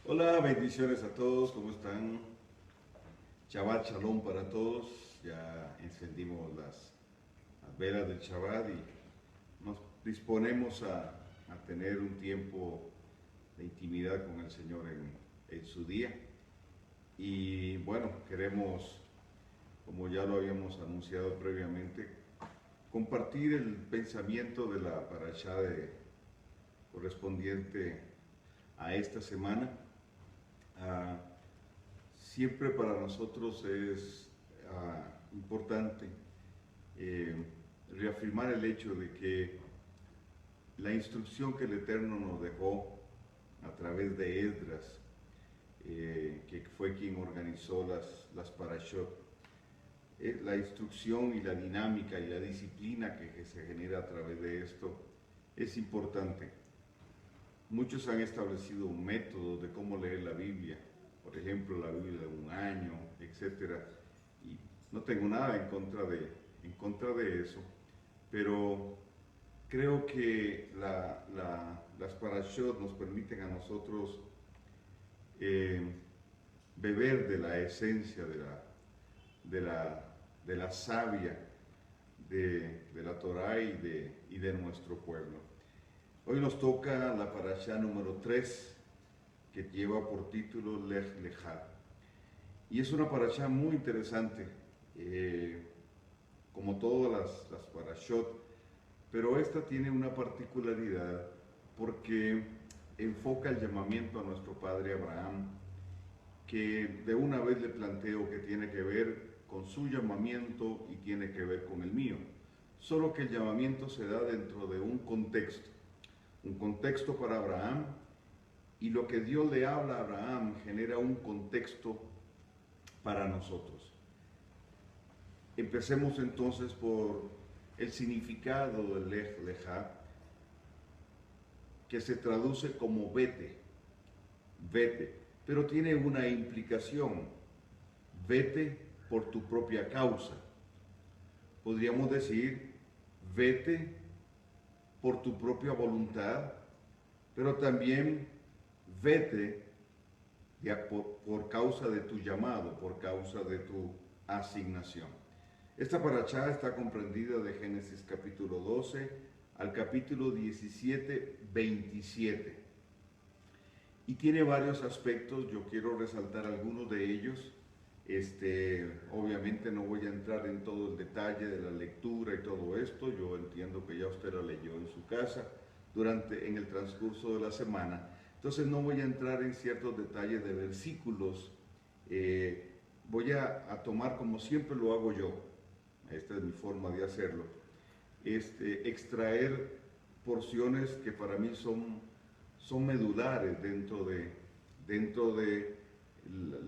Hola, bendiciones a todos, ¿cómo están? Shabbat Shalom para todos. Ya encendimos las velas del Shabbat y nos disponemos a tener un tiempo de intimidad con el Señor en su día. Y bueno, queremos, como ya lo habíamos anunciado previamente, compartir el pensamiento de la parashá correspondiente a esta semana. Ah, Siempre para nosotros es importante eh, reafirmar el hecho de que la instrucción que el Eterno nos dejó a través de Esdras, que fue quien organizó las parashot, la instrucción y la dinámica y la disciplina que se genera a través de esto es importante. Muchos han establecido un método de cómo leer la Biblia, por ejemplo, la Biblia de un año, etcétera. Y no tengo nada en contra de eso, pero creo que las parashot nos permiten a nosotros eh, beber de la esencia de la savia de la Torah y de nuestro pueblo. Hoy nos toca la parashá número 3, que lleva por título Lech Lecha. Y es una parashá muy interesante, como todas las parashot, pero esta tiene una particularidad porque enfoca el llamamiento a nuestro padre Abraham, que de una vez le planteo que tiene que ver con su llamamiento y tiene que ver con el mío. Solo que el llamamiento se da dentro de un contexto para Abraham, y lo que Dios le habla a Abraham genera un contexto para nosotros. Empecemos entonces por el significado del Lech Lecha, que se traduce como vete, pero tiene una implicación: vete por tu propia causa. Podríamos decir, vete por tu propia voluntad, pero también vete por causa de tu llamado, por causa de tu asignación. Esta parashá está comprendida de Génesis capítulo 12 al capítulo 17, 27. Y tiene varios aspectos, yo quiero resaltar algunos de ellos. Obviamente no voy a entrar en todo el detalle de la lectura y todo esto, yo entiendo que ya usted lo leyó en su casa en el transcurso de la semana. Entonces no voy a entrar en ciertos detalles de versículos, voy a tomar, como siempre lo hago yo, esta es mi forma de hacerlo, extraer porciones que para mí son medulares dentro de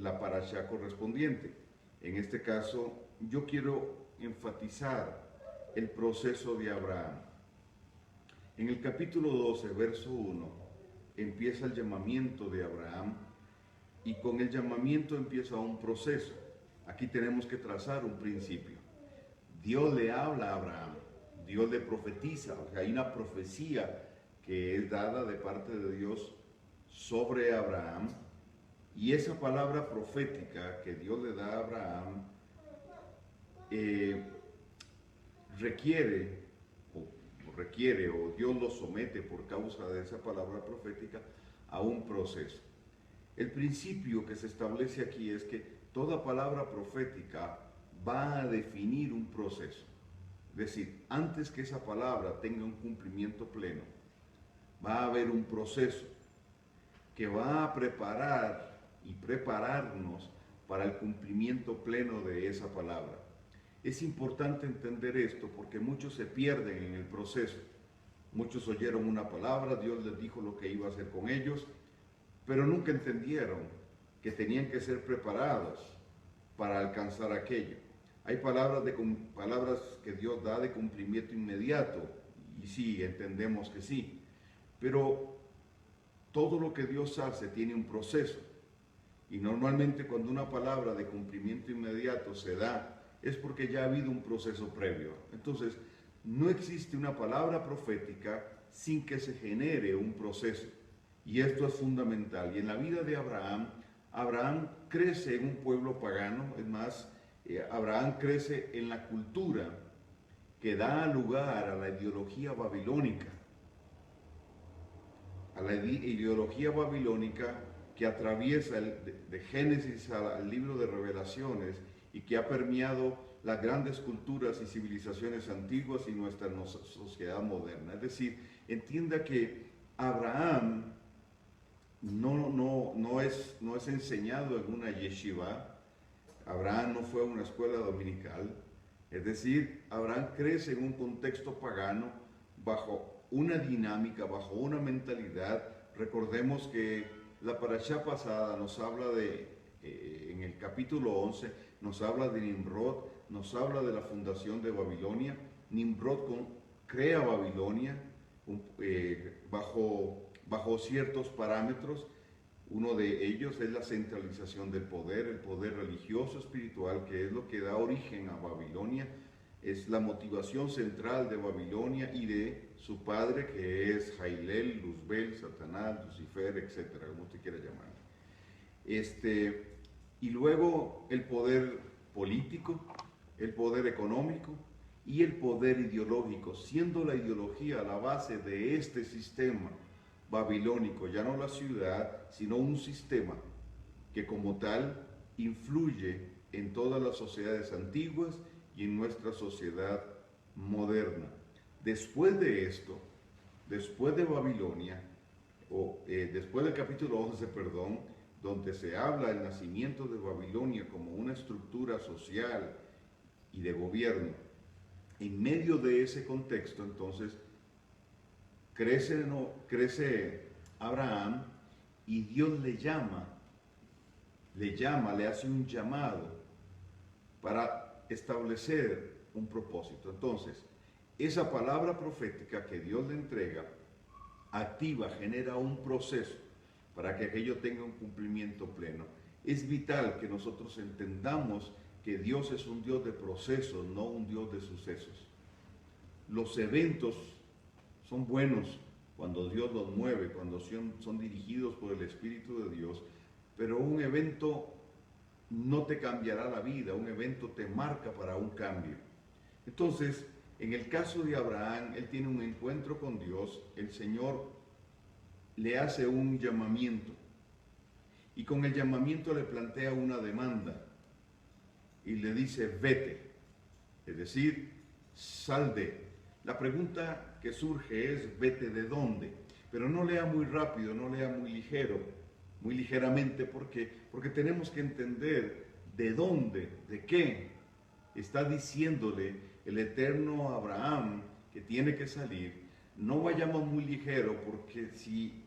la parashá correspondiente. En este caso, yo quiero enfatizar el proceso de Abraham. En el capítulo 12, verso 1, empieza el llamamiento de Abraham, y con el llamamiento empieza un proceso. Aquí tenemos que trazar un principio. Dios le habla a Abraham, Dios le profetiza, o sea, hay una profecía que es dada de parte de Dios sobre Abraham, y esa palabra profética que Dios le da a Abraham requiere o Dios lo somete por causa de esa palabra profética a un proceso. El principio que se establece aquí es que toda palabra profética va a definir un proceso. Es decir, antes que esa palabra tenga un cumplimiento pleno, va a haber un proceso que va a preparar y prepararnos para el cumplimiento pleno de esa palabra. Es importante entender esto porque muchos se pierden en el proceso. Muchos oyeron una palabra, Dios les dijo lo que iba a hacer con ellos, pero nunca entendieron que tenían que ser preparados para alcanzar aquello. Hay palabras que Dios da de cumplimiento inmediato, y sí, entendemos que sí, pero todo lo que Dios hace tiene un proceso, y normalmente cuando una palabra de cumplimiento inmediato se da, es porque ya ha habido un proceso previo. Entonces, no existe una palabra profética sin que se genere un proceso. Y esto es fundamental. Y en la vida de Abraham, Abraham crece en un pueblo pagano, es más, Abraham crece en la cultura que da lugar a la ideología babilónica, que atraviesa de Génesis al libro de Revelaciones y que ha permeado las grandes culturas y civilizaciones antiguas y nuestra sociedad moderna. Es decir, entienda que Abraham no es enseñado en una yeshiva. Abraham no fue a una escuela dominical. Es decir, Abraham crece en un contexto pagano, bajo una dinámica, bajo una mentalidad. Recordemos que la parashá pasada nos habla en el capítulo 11, nos habla de Nimrod, nos habla de la fundación de Babilonia. Nimrod crea Babilonia bajo ciertos parámetros. Uno de ellos es la centralización del poder, el poder religioso espiritual, que es lo que da origen a Babilonia. Es la motivación central de Babilonia y de su padre, que es Jailel, Luzbel, Satanás, Lucifer, etcétera, como usted quiera llamar. Y luego el poder político, el poder económico y el poder ideológico, siendo la ideología la base de este sistema babilónico, ya no la ciudad, sino un sistema que como tal influye en todas las sociedades antiguas y en nuestra sociedad moderna. Después de esto, después de Babilonia, después del capítulo 11, perdón, donde se habla del nacimiento de Babilonia como una estructura social y de gobierno, en medio de ese contexto, entonces, crece Abraham y Dios le hace un llamado para establecer un propósito. Entonces, esa palabra profética que Dios le entrega, genera un proceso para que aquello tenga un cumplimiento pleno. Es vital que nosotros entendamos que Dios es un Dios de procesos, no un Dios de sucesos. Los eventos son buenos cuando Dios los mueve, cuando son dirigidos por el Espíritu de Dios, pero un evento no te cambiará la vida, un evento te marca para un cambio. Entonces, en el caso de Abraham, él tiene un encuentro con Dios, el Señor le hace un llamamiento y con el llamamiento le plantea una demanda y le dice vete, es decir, sal de. La pregunta que surge es vete de dónde, pero no lea muy rápido, no lea muy ligeramente, porque tenemos que entender de dónde, de qué está diciéndole el eterno Abraham que tiene que salir. No vayamos muy ligero, porque si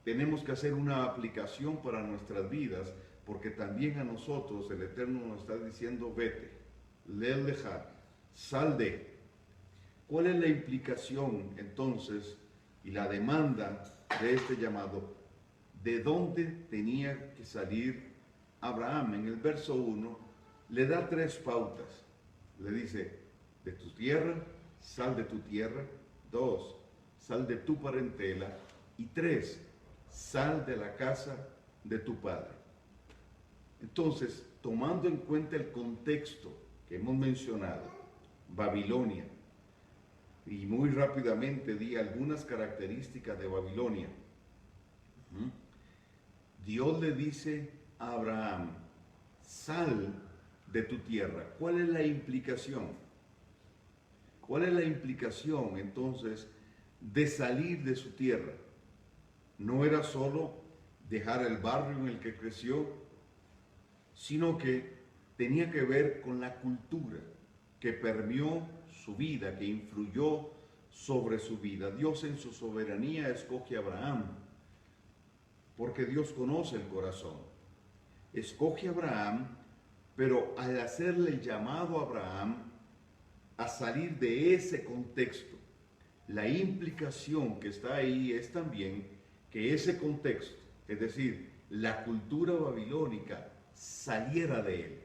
tenemos que hacer una aplicación para nuestras vidas, porque también a nosotros el eterno nos está diciendo vete, leel dejar, sal de. ¿Cuál es la implicación entonces y la demanda de este llamado? ¿De dónde tenía que salir Abraham? En el verso 1 le da 3 pautas. Le dice, de tu tierra, sal de tu tierra. 2, sal de tu parentela. Y 3, sal de la casa de tu padre. Entonces, tomando en cuenta el contexto que hemos mencionado, Babilonia, y muy rápidamente di algunas características de Babilonia. Dios le dice a Abraham, sal de tu tierra. ¿Cuál es la implicación? ¿Cuál es la implicación entonces de salir de su tierra? No era solo dejar el barrio en el que creció, sino que tenía que ver con la cultura que permeó su vida, que influyó sobre su vida. Dios en su soberanía escoge a Abraham, porque Dios conoce el corazón. Escoge a Abraham, pero al hacerle el llamado a Abraham a salir de ese contexto, la implicación que está ahí es también que ese contexto, es decir, la cultura babilónica, saliera de él.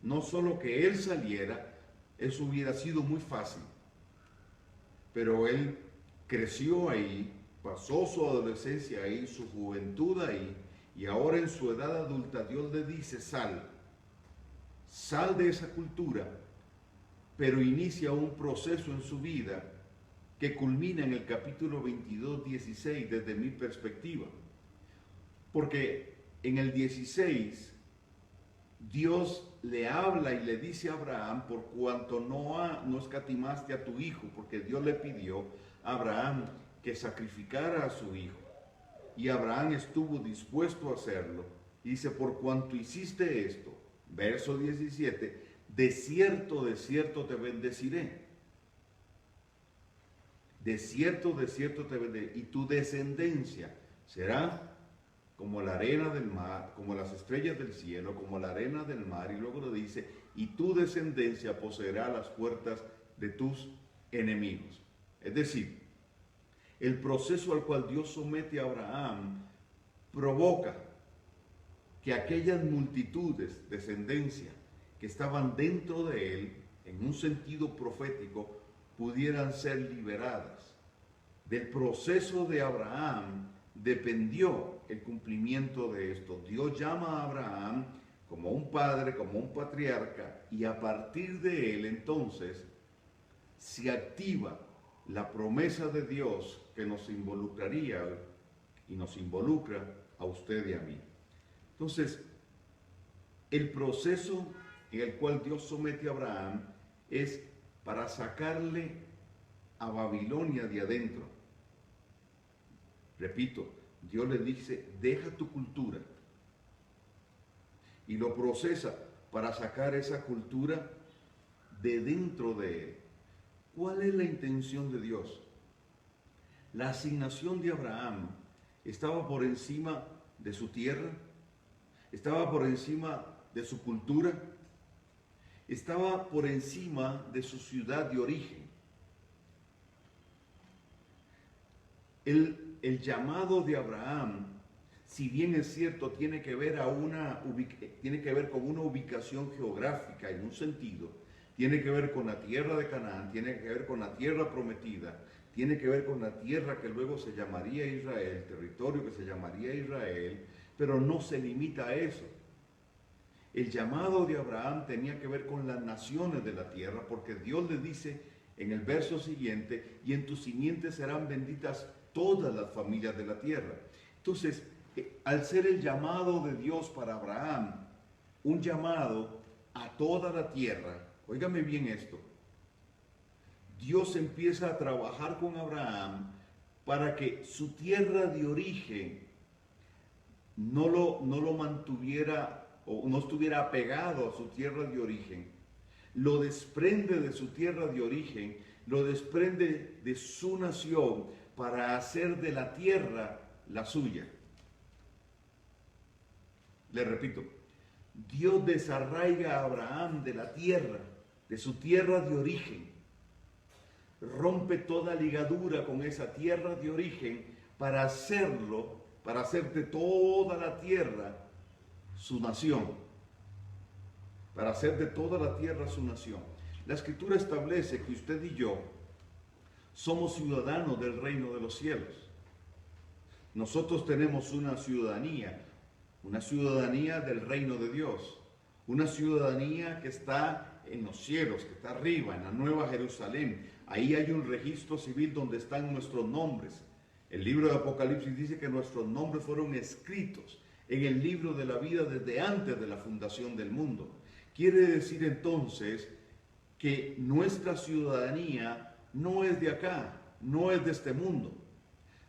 No solo que él saliera, eso hubiera sido muy fácil, pero él creció ahí, pasó su adolescencia ahí, su juventud ahí, y ahora en su edad adulta Dios le dice, sal de esa cultura, pero inicia un proceso en su vida que culmina en el capítulo 22, 16, desde mi perspectiva. Porque en el 16, Dios le habla y le dice a Abraham, por cuanto no escatimaste a tu hijo, porque Dios le pidió a Abraham que sacrificara a su hijo. Y Abraham estuvo dispuesto a hacerlo. Y dice, por cuanto hiciste esto, verso 17, de cierto te bendeciré. De cierto te bendeciré. Y tu descendencia será como la arena del mar, como las estrellas del cielo, como la arena del mar. Y luego lo dice, y tu descendencia poseerá las puertas de tus enemigos. Es decir, el proceso al cual Dios somete a Abraham provoca que aquellas multitudes, descendencia, que estaban dentro de él, en un sentido profético, pudieran ser liberadas. Del proceso de Abraham dependió el cumplimiento de esto. Dios llama a Abraham como un padre, como un patriarca, y a partir de él entonces se activa la promesa de Dios que nos involucraría y nos involucra a usted y a mí. Entonces, el proceso en el cual Dios somete a Abraham es para sacarle a Babilonia de adentro. Repito, Dios le dice, deja tu cultura, y lo procesa para sacar esa cultura de dentro de él. ¿Cuál es la intención de Dios? La asignación de Abraham estaba por encima de su tierra, estaba por encima de su cultura, estaba por encima de su ciudad de origen. El llamado de Abraham, si bien es cierto, tiene que ver con una ubicación geográfica en un sentido, tiene que ver con la tierra de Canaán, tiene que ver con la tierra prometida, tiene que ver con la tierra que luego se llamaría Israel, el territorio que se llamaría Israel, pero no se limita a eso. El llamado de Abraham tenía que ver con las naciones de la tierra, porque Dios le dice en el verso siguiente, y en tus simientes serán benditas todas las familias de la tierra. Entonces, al ser el llamado de Dios para Abraham, un llamado a toda la tierra, óigame bien esto, Dios empieza a trabajar con Abraham para que su tierra de origen no lo mantuviera o no estuviera apegado a su tierra de origen. Lo desprende de su tierra de origen, lo desprende de su nación para hacer de la tierra la suya. Le repito, Dios desarraiga a Abraham de la tierra, de su tierra de origen. Rompe toda ligadura con esa tierra de origen para hacer de toda la tierra su nación. Para hacer de toda la tierra su nación. La Escritura establece que usted y yo somos ciudadanos del reino de los cielos. Nosotros tenemos una ciudadanía del reino de Dios, una ciudadanía que está en los cielos, que está arriba, en la Nueva Jerusalén. Ahí hay un registro civil donde están nuestros nombres. El libro de Apocalipsis dice que nuestros nombres fueron escritos en el libro de la vida desde antes de la fundación del mundo. Quiere decir entonces que nuestra ciudadanía no es de acá, no es de este mundo.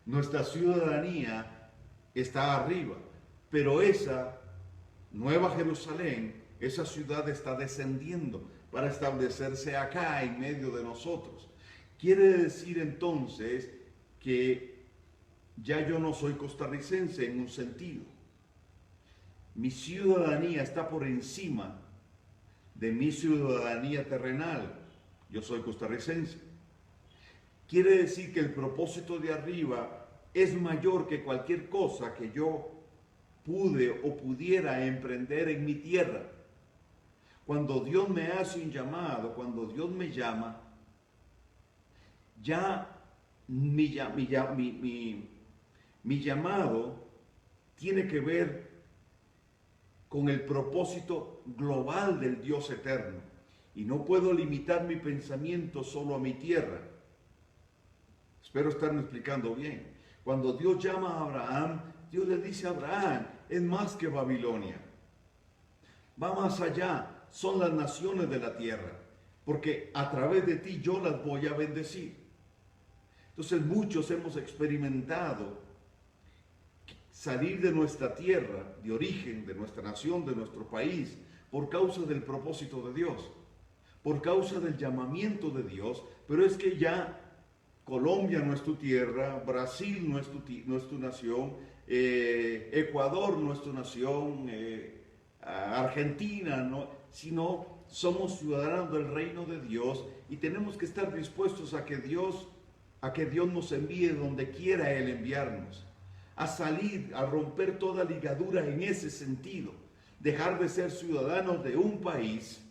Nuestra ciudadanía está arriba, pero esa Nueva Jerusalén, esa ciudad está descendiendo para establecerse acá en medio de nosotros. Quiere decir entonces que ya yo no soy costarricense en un sentido. Mi ciudadanía está por encima de mi ciudadanía terrenal. Yo soy costarricense. Quiere decir que el propósito de arriba es mayor que cualquier cosa que yo pude o pudiera emprender en mi tierra. Cuando Dios me hace un llamado, cuando Dios me llama, ya mi llamado tiene que ver con el propósito global del Dios eterno. Y no puedo limitar mi pensamiento solo a mi tierra. Espero estarme explicando bien. Cuando Dios llama a Abraham, Dios le dice a Abraham, es más que Babilonia. Va más allá, son las naciones de la tierra, porque a través de ti yo las voy a bendecir. Entonces muchos hemos experimentado salir de nuestra tierra, de origen, de nuestra nación, de nuestro país, por causa del propósito de Dios, por causa del llamamiento de Dios, pero es que ya Colombia no es tu tierra, Brasil no es tu nación, Ecuador no es tu nación, Argentina no, sino somos ciudadanos del reino de Dios y tenemos que estar dispuestos a que Dios nos envíe donde quiera Él enviarnos, a salir, a romper toda ligadura en ese sentido, dejar de ser ciudadanos de un país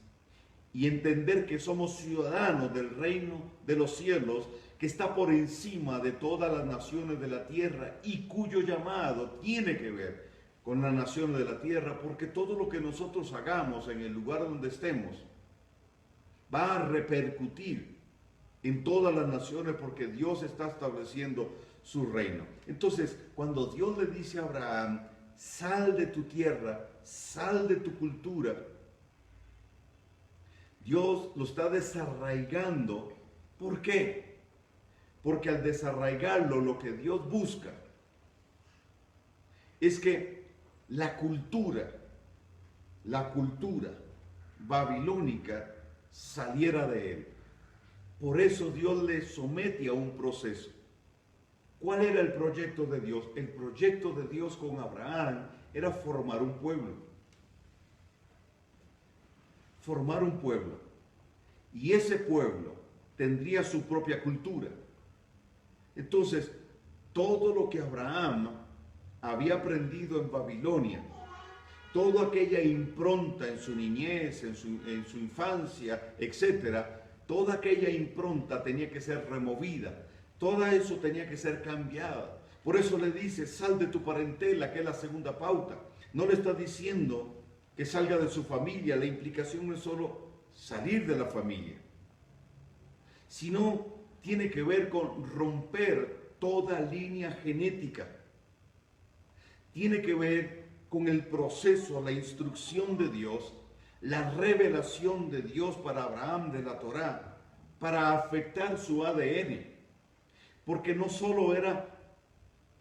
y entender que somos ciudadanos del reino de los cielos, que está por encima de todas las naciones de la tierra y cuyo llamado tiene que ver con las naciones de la tierra, porque todo lo que nosotros hagamos en el lugar donde estemos va a repercutir en todas las naciones, porque Dios está estableciendo su reino. Entonces, cuando Dios le dice a Abraham, sal de tu tierra, sal de tu cultura, Dios lo está desarraigando. ¿Por qué? Porque al desarraigarlo, lo que Dios busca es que la cultura babilónica saliera de él. Por eso Dios le somete a un proceso. ¿Cuál era el proyecto de Dios? El proyecto de Dios con Abraham era formar un pueblo. Formar un pueblo. Y ese pueblo tendría su propia cultura. Entonces, todo lo que Abraham había aprendido en Babilonia, toda aquella impronta en su niñez, en su infancia, etcétera, toda aquella impronta tenía que ser removida, todo eso tenía que ser cambiado. Por eso le dice, sal de tu parentela, que es la segunda pauta. No le está diciendo que salga de su familia, la implicación no es solo salir de la familia, sino tiene que ver con romper toda línea genética. Tiene que ver con el proceso, la instrucción de Dios, la revelación de Dios para Abraham de la Torá, para afectar su ADN. Porque no solo era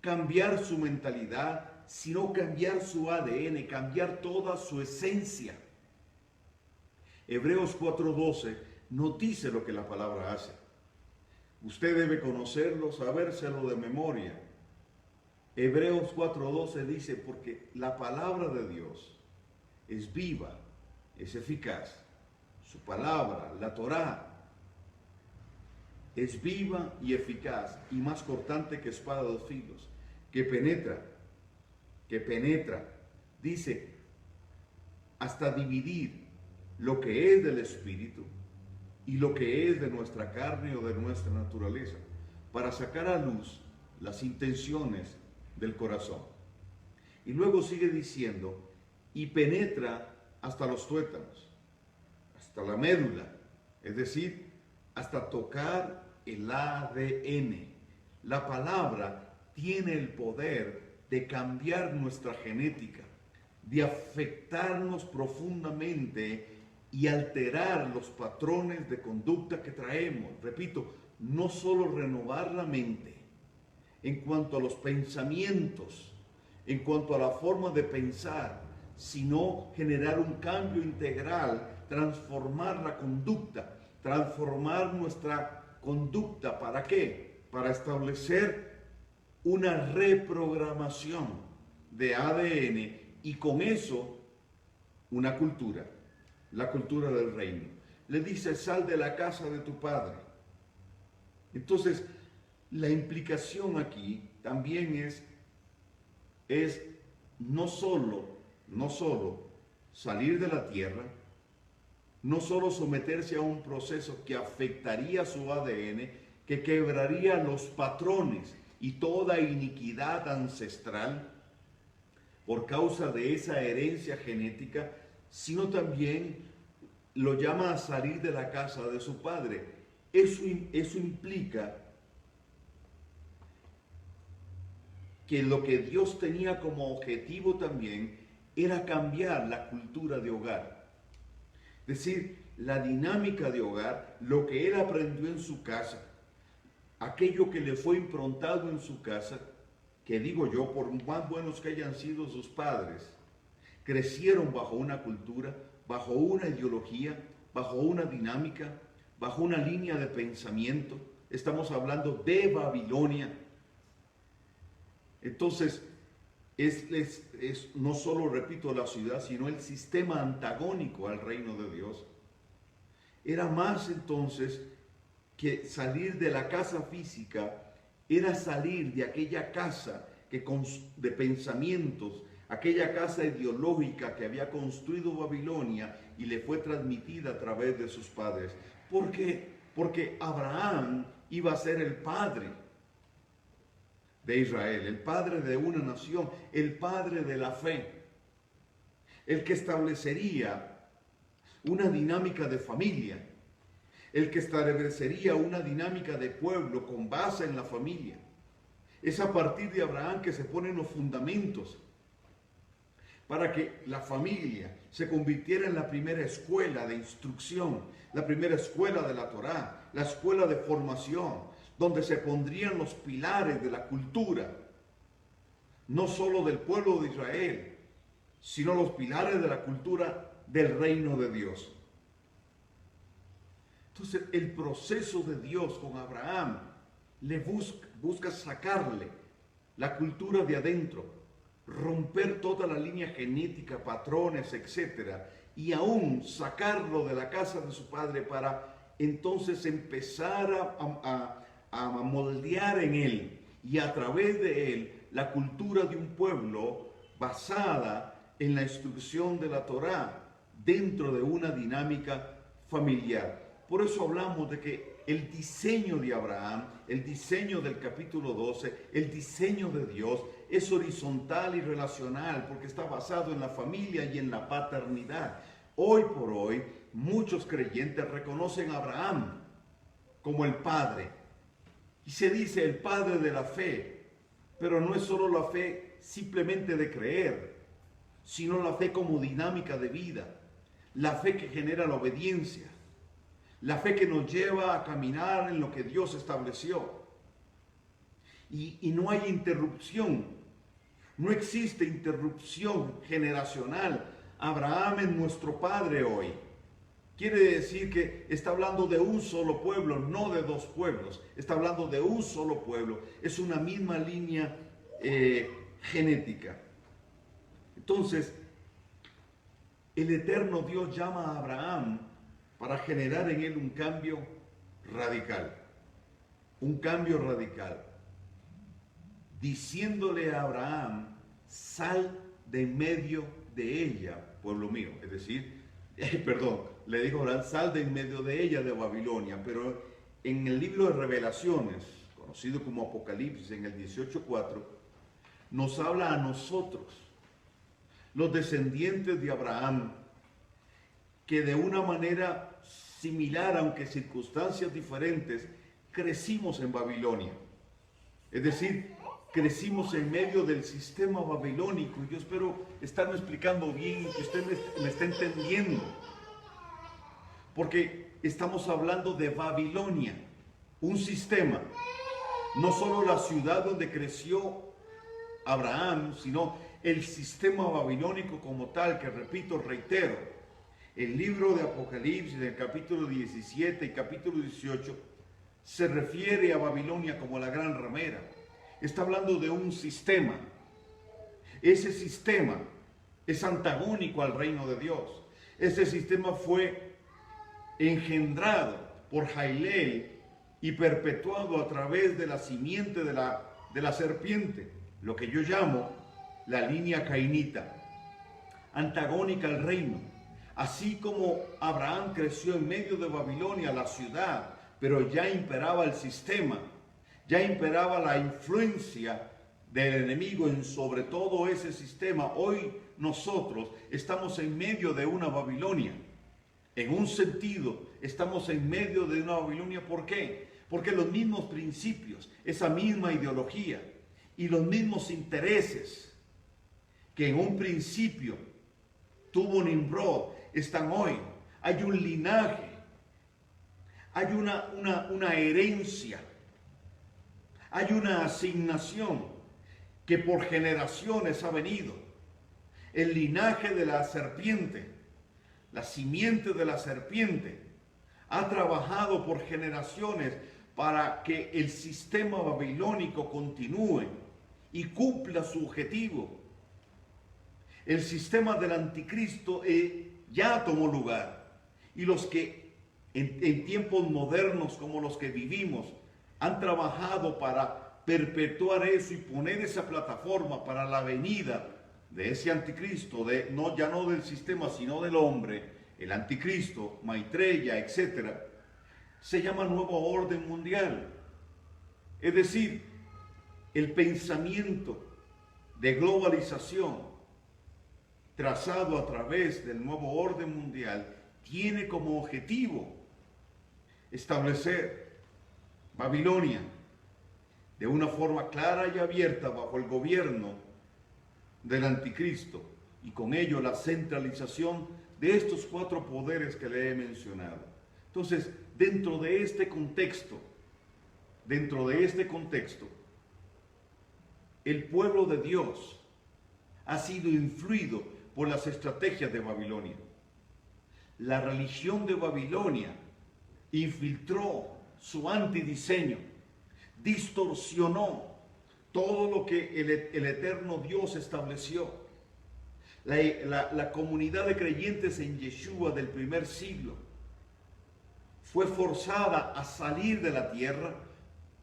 cambiar su mentalidad, sino cambiar su ADN, cambiar toda su esencia. Hebreos 4:12 nos dice lo que la palabra hace. Usted debe conocerlo, sabérselo de memoria. Hebreos 4:12 dice, porque la palabra de Dios es viva, es eficaz. Su palabra, la Torá, es viva y eficaz y más cortante que espada de 2 filos, que penetra, dice, hasta dividir lo que es del espíritu y lo que es de nuestra carne o de nuestra naturaleza, para sacar a luz las intenciones del corazón. Y luego sigue diciendo, y penetra hasta los tuétanos, hasta la médula, es decir, hasta tocar el ADN. La palabra tiene el poder de cambiar nuestra genética, de afectarnos profundamente y alterar los patrones de conducta que traemos. Repito, no solo renovar la mente en cuanto a los pensamientos, en cuanto a la forma de pensar, sino generar un cambio integral, transformar la conducta, transformar nuestra conducta. ¿Para qué? Para establecer una reprogramación de ADN y con eso una cultura, la cultura del reino. Le dice, sal de la casa de tu padre. Entonces, la implicación aquí también es no solo salir de la tierra, no solo someterse a un proceso que afectaría su ADN, que quebraría los patrones y toda iniquidad ancestral por causa de esa herencia genética, sino también lo llama a salir de la casa de su padre. Eso implica que lo que Dios tenía como objetivo también era cambiar la cultura de hogar. Es decir, la dinámica de hogar, lo que él aprendió en su casa, aquello que le fue improntado en su casa, que digo yo, por más buenos que hayan sido sus padres, crecieron bajo una cultura, bajo una ideología, bajo una dinámica, bajo una línea de pensamiento. Estamos hablando de Babilonia. Entonces, es no solo, repito, la ciudad, sino el sistema antagónico al reino de Dios. Era más entonces que salir de la casa física, era salir de aquella casa de pensamientos, aquella casa ideológica que había construido Babilonia y le fue transmitida a través de sus padres. ¿Por qué? Porque Abraham iba a ser el padre de Israel, el padre de una nación, el padre de la fe, el que establecería una dinámica de familia, el que establecería una dinámica de pueblo con base en la familia. Es a partir de Abraham que se ponen los fundamentos para que la familia se convirtiera en la primera escuela de instrucción, la primera escuela de la Torá, la escuela de formación, donde se pondrían los pilares de la cultura, no solo del pueblo de Israel, sino los pilares de la cultura del reino de Dios. Entonces, el proceso de Dios con Abraham le busca sacarle la cultura de adentro, romper toda la línea genética, patrones, etcétera, y aún sacarlo de la casa de su padre para entonces empezar a moldear en él y a través de él la cultura de un pueblo basada en la instrucción de la Torá dentro de una dinámica familiar. Por eso hablamos de que el diseño de Abraham, el diseño del capítulo 12, el diseño de Dios es horizontal y relacional porque está basado en la familia y en la paternidad. Hoy por hoy, muchos creyentes reconocen a Abraham como el padre. Y se dice el padre de la fe, pero no es solo la fe simplemente de creer, sino la fe como dinámica de vida, la fe que genera la obediencia, la fe que nos lleva a caminar en lo que Dios estableció. Y no hay interrupción, no existe interrupción generacional. Abraham es nuestro padre hoy. Quiere decir que está hablando de un solo pueblo, no de dos pueblos. Está hablando de un solo pueblo. Es una misma línea genética. Entonces, el eterno Dios llama a Abraham para generar en él un cambio radical. Un cambio radical. Diciéndole a Abraham, sal de en medio de ella, pueblo mío. Es decir, le dijo a Abraham, sal de en medio de ella, de Babilonia. Pero en el libro de Revelaciones, conocido como Apocalipsis, en el 18:4, nos habla a nosotros, los descendientes de Abraham, que de una manera similar, aunque circunstancias diferentes, crecimos en Babilonia. Es decir, crecimos en medio del sistema babilónico. Yo espero estarme explicando bien y que usted me esté entendiendo. Porque estamos hablando de Babilonia, un sistema. No solo la ciudad donde creció Abraham, sino el sistema babilónico como tal, que repito, reitero, el libro de Apocalipsis, en el capítulo 17 y capítulo 18, se refiere a Babilonia como la gran ramera. Está hablando de un sistema. Ese sistema es antagónico al reino de Dios. Ese sistema fue engendrado por Jailel y perpetuado a través de la simiente de la serpiente, lo que yo llamo la línea cainita, antagónica al reino. Así como Abraham creció en medio de Babilonia, la ciudad, pero ya imperaba el sistema, ya imperaba la influencia del enemigo en sobre todo ese sistema. Hoy nosotros estamos en medio de una Babilonia. En un sentido, estamos en medio de una Babilonia. ¿Por qué? Porque los mismos principios, esa misma ideología y los mismos intereses que en un principio tuvo Nimrod, están hoy. Hay un linaje, hay una herencia, hay una asignación que por generaciones ha venido. El linaje de la serpiente, la simiente de la serpiente, ha trabajado por generaciones para que el sistema babilónico continúe y cumpla su objetivo. El sistema del anticristo ya tomó lugar, y los que en tiempos modernos como los que vivimos han trabajado para perpetuar eso y poner esa plataforma para la venida de ese anticristo, ya no del sistema sino del hombre, el anticristo, Maitreya, etc., se llama nuevo orden mundial. Es decir, el pensamiento de globalización trazado a través del nuevo orden mundial tiene como objetivo establecer Babilonia de una forma clara y abierta bajo el gobierno del anticristo, y con ello la centralización de estos 4 poderes que le he mencionado. Entonces, dentro de este contexto, el pueblo de Dios ha sido influido por las estrategias de Babilonia. La religión de Babilonia infiltró su antidiseño, distorsionó todo lo que el eterno Dios estableció. La comunidad de creyentes en Yeshua del primer siglo fue forzada a salir de la tierra,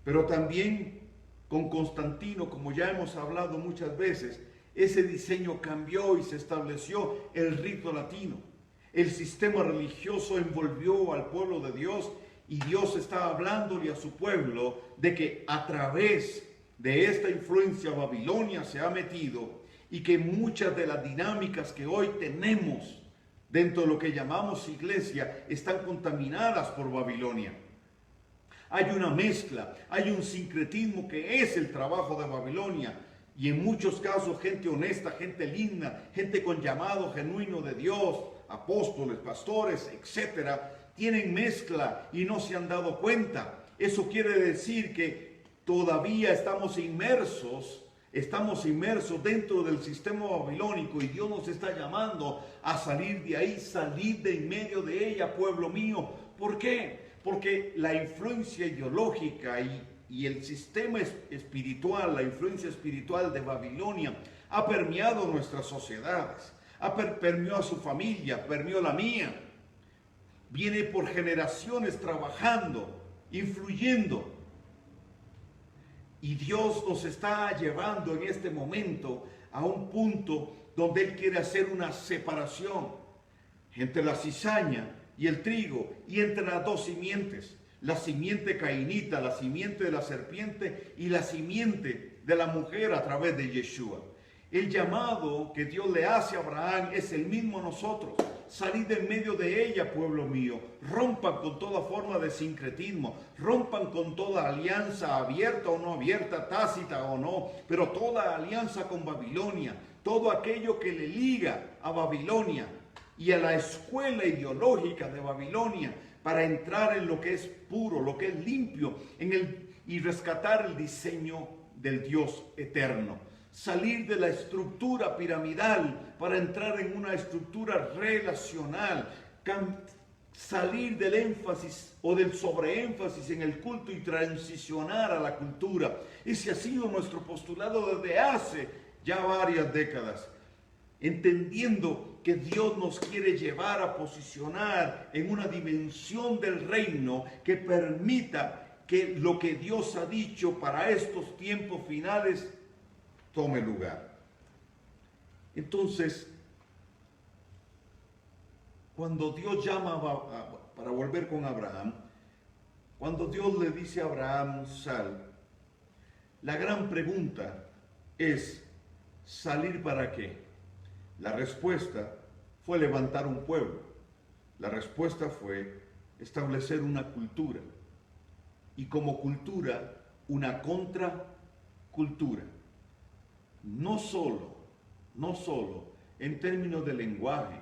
pero también con Constantino, como ya hemos hablado muchas veces, ese diseño cambió y se estableció el rito latino. El sistema religioso envolvió al pueblo de Dios, y Dios está hablándole a su pueblo de que a través de esta influencia Babilonia se ha metido, y que muchas de las dinámicas que hoy tenemos dentro de lo que llamamos iglesia están contaminadas por Babilonia. Hay una mezcla, hay un sincretismo que es el trabajo de Babilonia, y en muchos casos gente honesta, gente linda, gente con llamado genuino de Dios, apóstoles, pastores, etcétera, tienen mezcla y no se han dado cuenta. Eso quiere decir que todavía estamos inmersos dentro del sistema babilónico, y Dios nos está llamando a salir de ahí, salir de en medio de ella, pueblo mío. ¿Por qué? Porque la influencia ideológica y el sistema espiritual, la influencia espiritual de Babilonia ha permeado nuestras sociedades, permeó a su familia, permeó la mía. Viene por generaciones trabajando, influyendo. Y Dios nos está llevando en este momento a un punto donde Él quiere hacer una separación entre la cizaña y el trigo, y entre las 2 simientes, la simiente cainita, la simiente de la serpiente, y la simiente de la mujer a través de Yeshua. El llamado que Dios le hace a Abraham es el mismo a nosotros. Salid de en medio de ella, pueblo mío. Rompan con toda forma de sincretismo, rompan con toda alianza, abierta o no abierta, tácita o no, pero toda alianza con Babilonia, todo aquello que le liga a Babilonia y a la escuela ideológica de Babilonia, para entrar en lo que es puro, lo que es limpio, y rescatar el diseño del Dios eterno. Salir de la estructura piramidal para entrar en una estructura relacional, salir del énfasis o del sobreénfasis en el culto y transicionar a la cultura. Ese ha sido nuestro postulado desde hace ya varias décadas, entendiendo que Dios nos quiere llevar a posicionar en una dimensión del reino que permita que lo que Dios ha dicho para estos tiempos finales tome lugar. Entonces, cuando Dios llama para volver con Abraham, Cuando Dios le dice a Abraham, sal, la gran pregunta es, ¿salir para qué? La respuesta fue levantar un pueblo. La respuesta fue establecer una cultura. Y como cultura, una contracultura. No solo en términos de lenguaje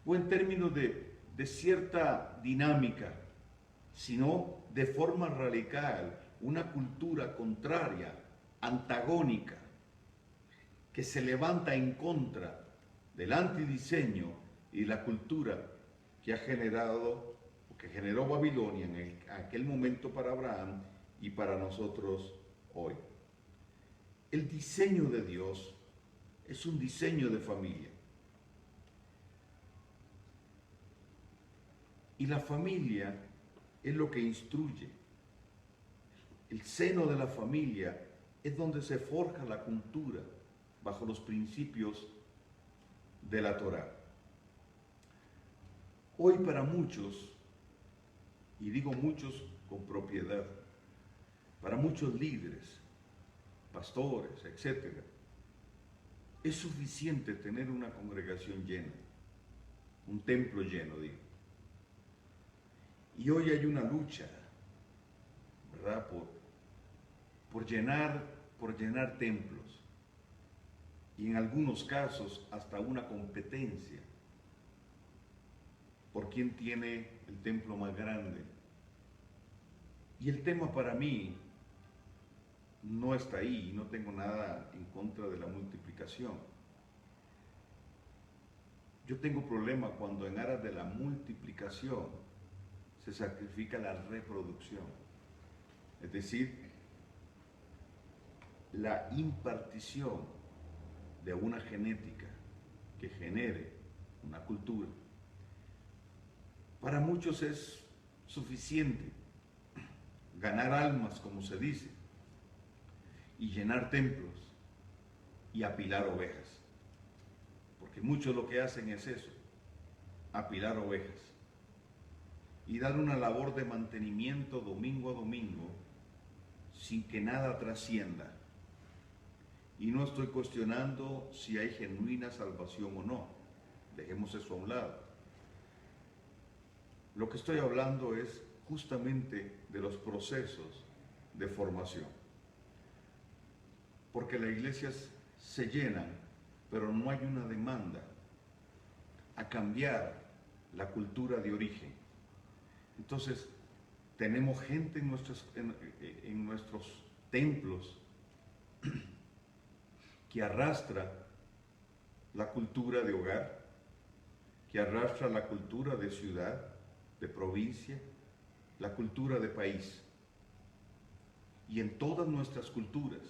o en términos de cierta dinámica, sino de forma radical, una cultura contraria, antagónica, que se levanta en contra del antidiseño y la cultura que ha generado, o que generó Babilonia en aquel momento para Abraham y para nosotros hoy. El diseño de Dios es un diseño de familia. Y la familia es lo que instruye. El seno de la familia es donde se forja la cultura bajo los principios de la Torá. Hoy para muchos, y digo muchos con propiedad, para muchos líderes, pastores, etc., es suficiente tener una congregación llena, un templo lleno, digo. Y hoy hay una lucha, ¿verdad?, por llenar templos. Y en algunos casos hasta una competencia por quién tiene el templo más grande. Y el tema para mí no está ahí, y no tengo nada en contra de la multiplicación. Yo tengo problema cuando en aras de la multiplicación se sacrifica la reproducción, es decir, la impartición de una genética que genere una cultura. Para muchos es suficiente ganar almas, como se dice, y llenar templos y apilar ovejas, porque muchos lo que hacen es eso, apilar ovejas, y dar una labor de mantenimiento domingo a domingo sin que nada trascienda. Y no estoy cuestionando si hay genuina salvación o no, dejemos eso a un lado. Lo que estoy hablando es justamente de los procesos de formación, porque las iglesias se llenan, pero no hay una demanda a cambiar la cultura de origen. Entonces, tenemos gente en nuestros templos que arrastra la cultura de hogar, que arrastra la cultura de ciudad, de provincia, la cultura de país. Y en todas nuestras culturas,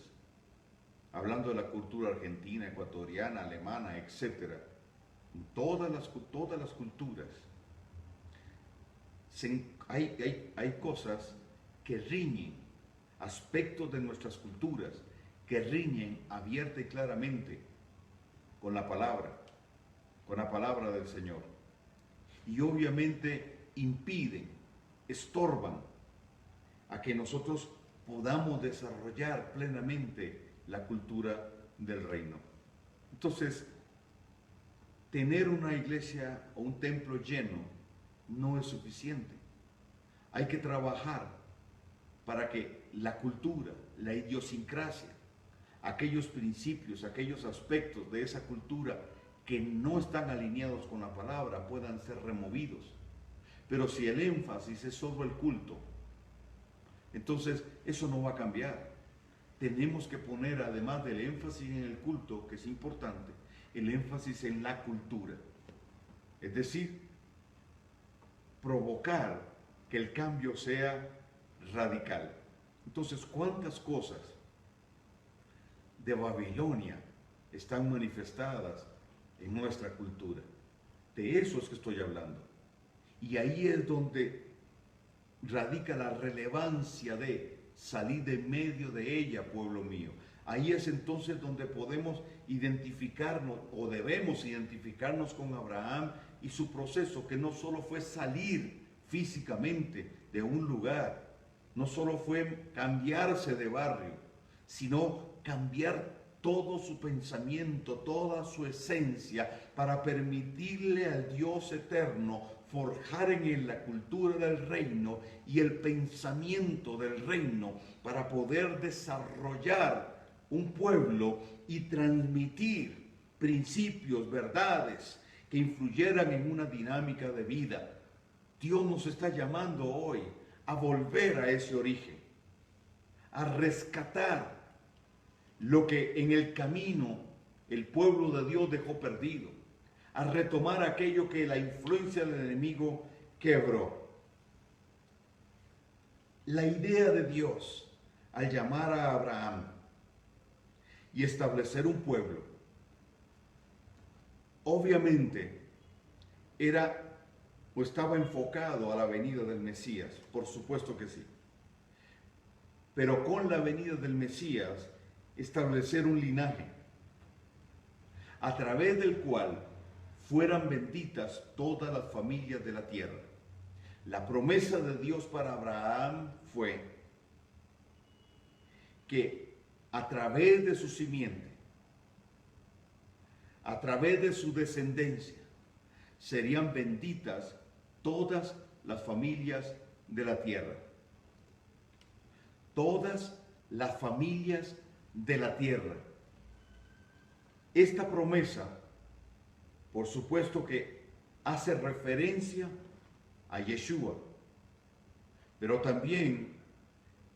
hablando de la cultura argentina, ecuatoriana, alemana, etc., en todas las culturas, hay cosas que riñen, aspectos de nuestras culturas que riñen abierta y claramente con la palabra del Señor. Y obviamente impiden, estorban a que nosotros podamos desarrollar plenamente la cultura del reino. Entonces, tener una iglesia o un templo lleno no es suficiente. Hay que trabajar para que la cultura, la idiosincrasia, aquellos principios, aquellos aspectos de esa cultura que no están alineados con la palabra puedan ser removidos. Pero si el énfasis es sobre el culto, entonces eso no va a cambiar. Tenemos que poner, además del énfasis en el culto, que es importante, el énfasis en la cultura. Es decir, provocar que el cambio sea radical. Entonces, ¿cuántas cosas de Babilonia están manifestadas en nuestra cultura? De eso es que estoy hablando. Y ahí es donde radica la relevancia de salir de medio de ella, pueblo mío. Ahí es entonces donde podemos identificarnos, o debemos identificarnos con Abraham y su proceso, que no solo fue salir físicamente de un lugar, no solo fue cambiarse de barrio, sino cambiar todo su pensamiento, toda su esencia, para permitirle al Dios eterno forjar en él la cultura del reino y el pensamiento del reino, para poder desarrollar un pueblo y transmitir principios, verdades que influyeran en una dinámica de vida. Dios nos está llamando hoy a volver a ese origen, a rescatar lo que en el camino el pueblo de Dios dejó perdido, a retomar aquello que la influencia del enemigo quebró. La idea de Dios al llamar a Abraham y establecer un pueblo, obviamente era o estaba enfocado a la venida del Mesías, por supuesto que sí. Pero con la venida del Mesías, establecer un linaje a través del cual fueran benditas todas las familias de la tierra. La promesa de Dios para Abraham fue que a través de su simiente, a través de su descendencia, serían benditas todas las familias de la tierra. Todas las familias de la tierra. Esta promesa, por supuesto que hace referencia a Yeshua, pero también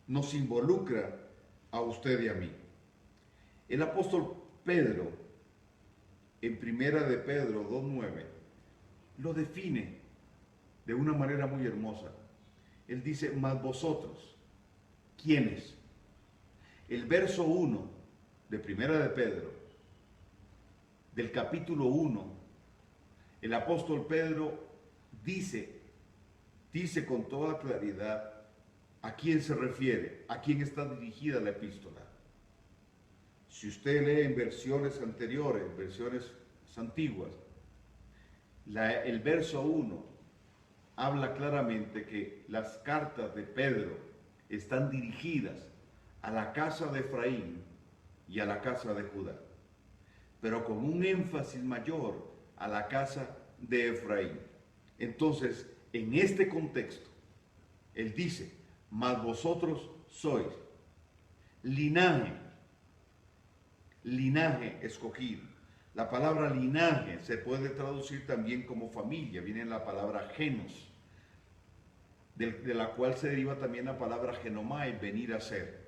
nos involucra a usted y a mí. El apóstol Pedro, en Primera de Pedro 2:9, lo define de una manera muy hermosa. Él dice, mas vosotros, ¿quiénes? El verso 1 de Primera de Pedro, del capítulo 1, el apóstol Pedro dice con toda claridad a quién se refiere, a quién está dirigida la epístola. Si usted lee en versiones anteriores, versiones antiguas, el verso 1 habla claramente que las cartas de Pedro están dirigidas a la casa de Efraín y a la casa de Judá, pero con un énfasis mayor a la casa de Efraín. Entonces, en este contexto, él dice, mas vosotros sois linaje escogido. La palabra linaje se puede traducir también como familia, viene la palabra genos, de la cual se deriva también la palabra genomai, venir a ser.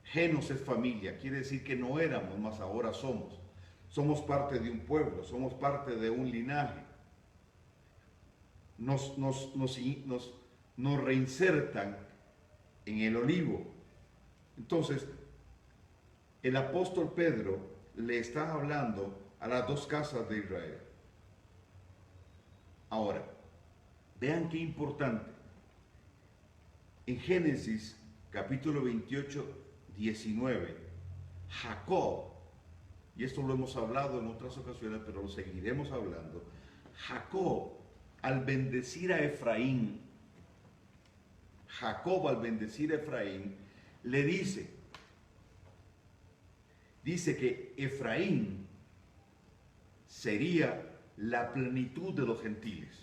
Genos es familia, quiere decir que no éramos, mas ahora somos. Somos parte de un pueblo, somos parte de un linaje. Nos reinsertan en el olivo. Entonces, el apóstol Pedro le está hablando a las dos casas de Israel. Ahora, vean qué importante. En Génesis capítulo 28, 19, Jacob, y esto lo hemos hablado en otras ocasiones, pero lo seguiremos hablando, Jacob al bendecir a Efraín, le dice que Efraín sería la plenitud de los gentiles.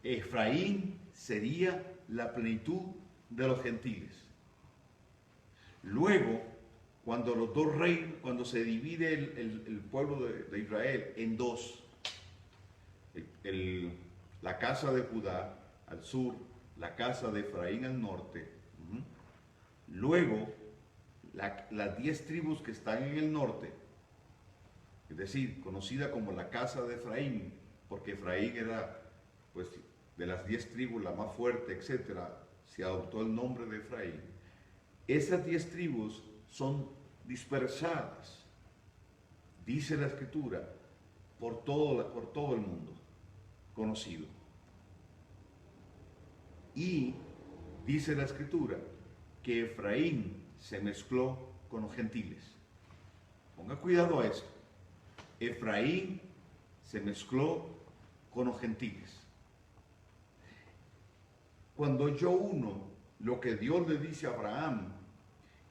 Efraín sería la plenitud de los gentiles. Luego, cuando los dos reinos, cuando se divide el pueblo de Israel en dos, la casa de Judá al sur, la casa de Efraín al norte, luego las 10 tribus que están en el norte, es decir, conocida como la casa de Efraín, porque Efraín era, pues, de las 10 tribus la más fuerte, etcétera, se adoptó el nombre de Efraín. Esas 10 tribus son dispersadas, dice la Escritura, por todo el mundo conocido. Y dice la Escritura que Efraín se mezcló con los gentiles. Ponga cuidado a eso. Efraín se mezcló con los gentiles. cuando yo uno lo que Dios le dice a Abraham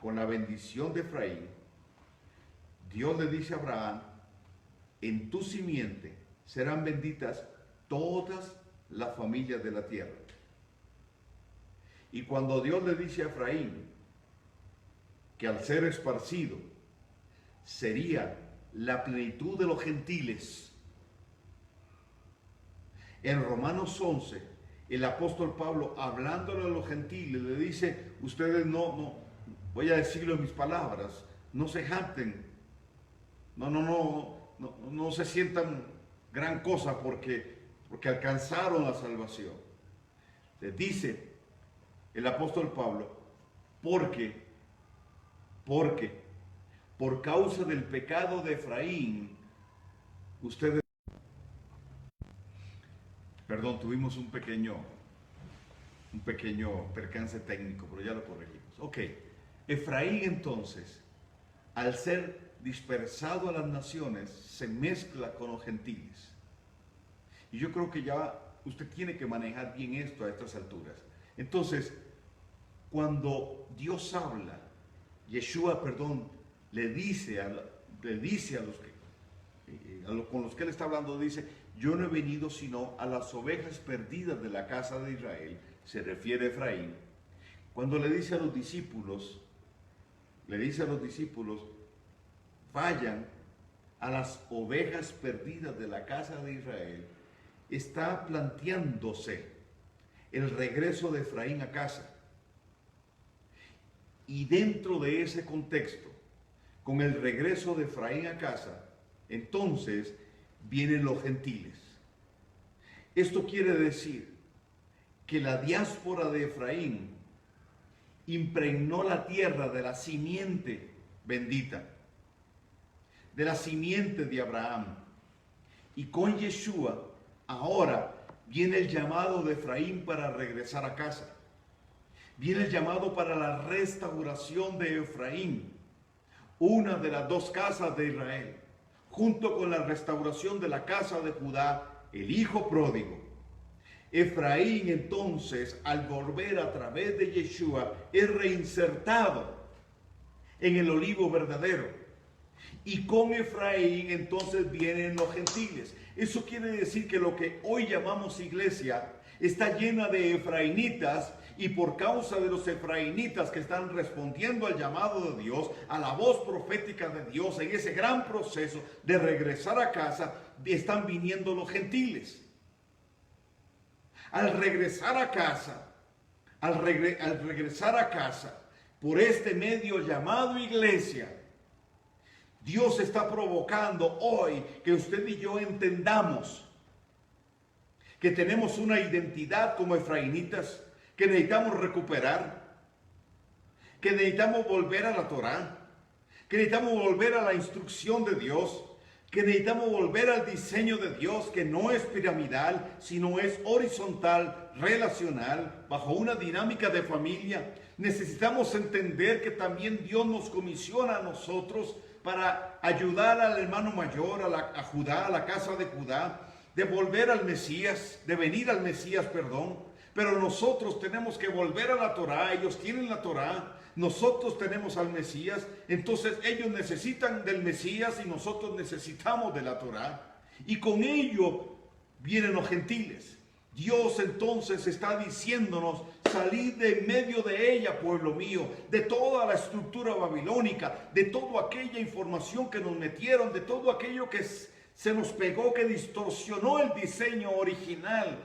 con la bendición de Efraín, Dios le dice a Abraham, en tu simiente serán benditas todas las familias de la tierra. Y cuando Dios le dice a Efraín que al ser esparcido sería la plenitud de los gentiles, en Romanos 11, el apóstol Pablo, hablándole a los gentiles, le dice, ustedes voy a decirlo en mis palabras, no se jacten, no se sientan gran cosa porque alcanzaron la salvación. Les dice el apóstol Pablo, porque por causa del pecado de Efraín, ustedes... Perdón, tuvimos un pequeño percance técnico, pero ya lo corregimos. Ok, Efraín entonces, al ser dispersado a las naciones, se mezcla con los gentiles. Y yo creo que ya usted tiene que manejar bien esto a estas alturas. Entonces, cuando Dios habla, Yeshua, le dice a los que, con los que él está hablando, dice, yo no he venido sino a las ovejas perdidas de la casa de Israel, se refiere a Efraín. Cuando le dice a los discípulos, vayan a las ovejas perdidas de la casa de Israel, está planteándose el regreso de Efraín a casa. Y dentro de ese contexto, con el regreso de Efraín a casa, entonces vienen los gentiles. Esto quiere decir que la diáspora de Efraín impregnó la tierra de la simiente bendita, de la simiente de Abraham. Y con Yeshua ahora viene el llamado de Efraín para regresar a casa. Viene el llamado para la restauración de Efraín, una de las dos casas de Israel, junto con la restauración de la casa de Judá, el hijo pródigo. Efraín entonces, al volver a través de Yeshua, es reinsertado en el olivo verdadero. Y con Efraín entonces vienen los gentiles. Eso quiere decir que lo que hoy llamamos iglesia está llena de efraínitas, y por causa de los efraínitas que están respondiendo al llamado de Dios, a la voz profética de Dios, en ese gran proceso de regresar a casa, están viniendo los gentiles. Al regresar a casa, por este medio llamado iglesia, Dios está provocando hoy que usted y yo entendamos que tenemos una identidad como efraínitas, que necesitamos recuperar, que necesitamos volver a la Torá, que necesitamos volver a la instrucción de Dios, que necesitamos volver al diseño de Dios, que no es piramidal, sino es horizontal, relacional, bajo una dinámica de familia. Necesitamos entender que también Dios nos comisiona a nosotros para ayudar al hermano mayor, a Judá, a la casa de Judá, de volver al Mesías, de venir al Mesías, pero nosotros tenemos que volver a la Torá. Ellos tienen la Torá, nosotros tenemos al Mesías, entonces ellos necesitan del Mesías y nosotros necesitamos de la Torá, y con ello vienen los gentiles. Dios entonces está diciéndonos, salid de medio de ella, pueblo mío, de toda la estructura babilónica, de toda aquella información que nos metieron, de todo aquello que se nos pegó, que distorsionó el diseño original.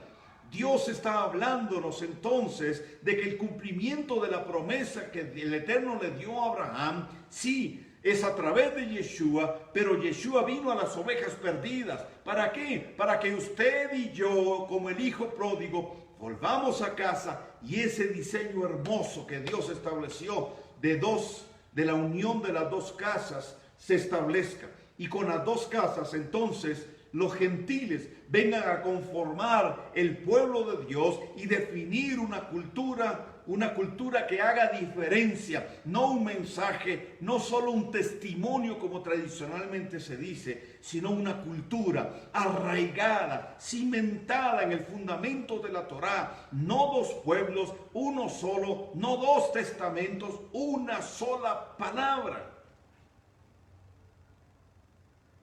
Dios está hablándonos entonces de que el cumplimiento de la promesa que el Eterno le dio a Abraham, sí, es a través de Yeshua, pero Yeshua vino a las ovejas perdidas. ¿Para qué? Para que usted y yo, como el hijo pródigo, volvamos a casa y ese diseño hermoso que Dios estableció de la unión de las dos casas se establezca. Y con las dos casas entonces los gentiles vengan a conformar el pueblo de Dios y definir una cultura una cultura que haga diferencia, no un mensaje, no solo un testimonio como tradicionalmente se dice, sino una cultura arraigada, cimentada en el fundamento de la Torá. No dos pueblos, uno solo, no dos testamentos, una sola palabra.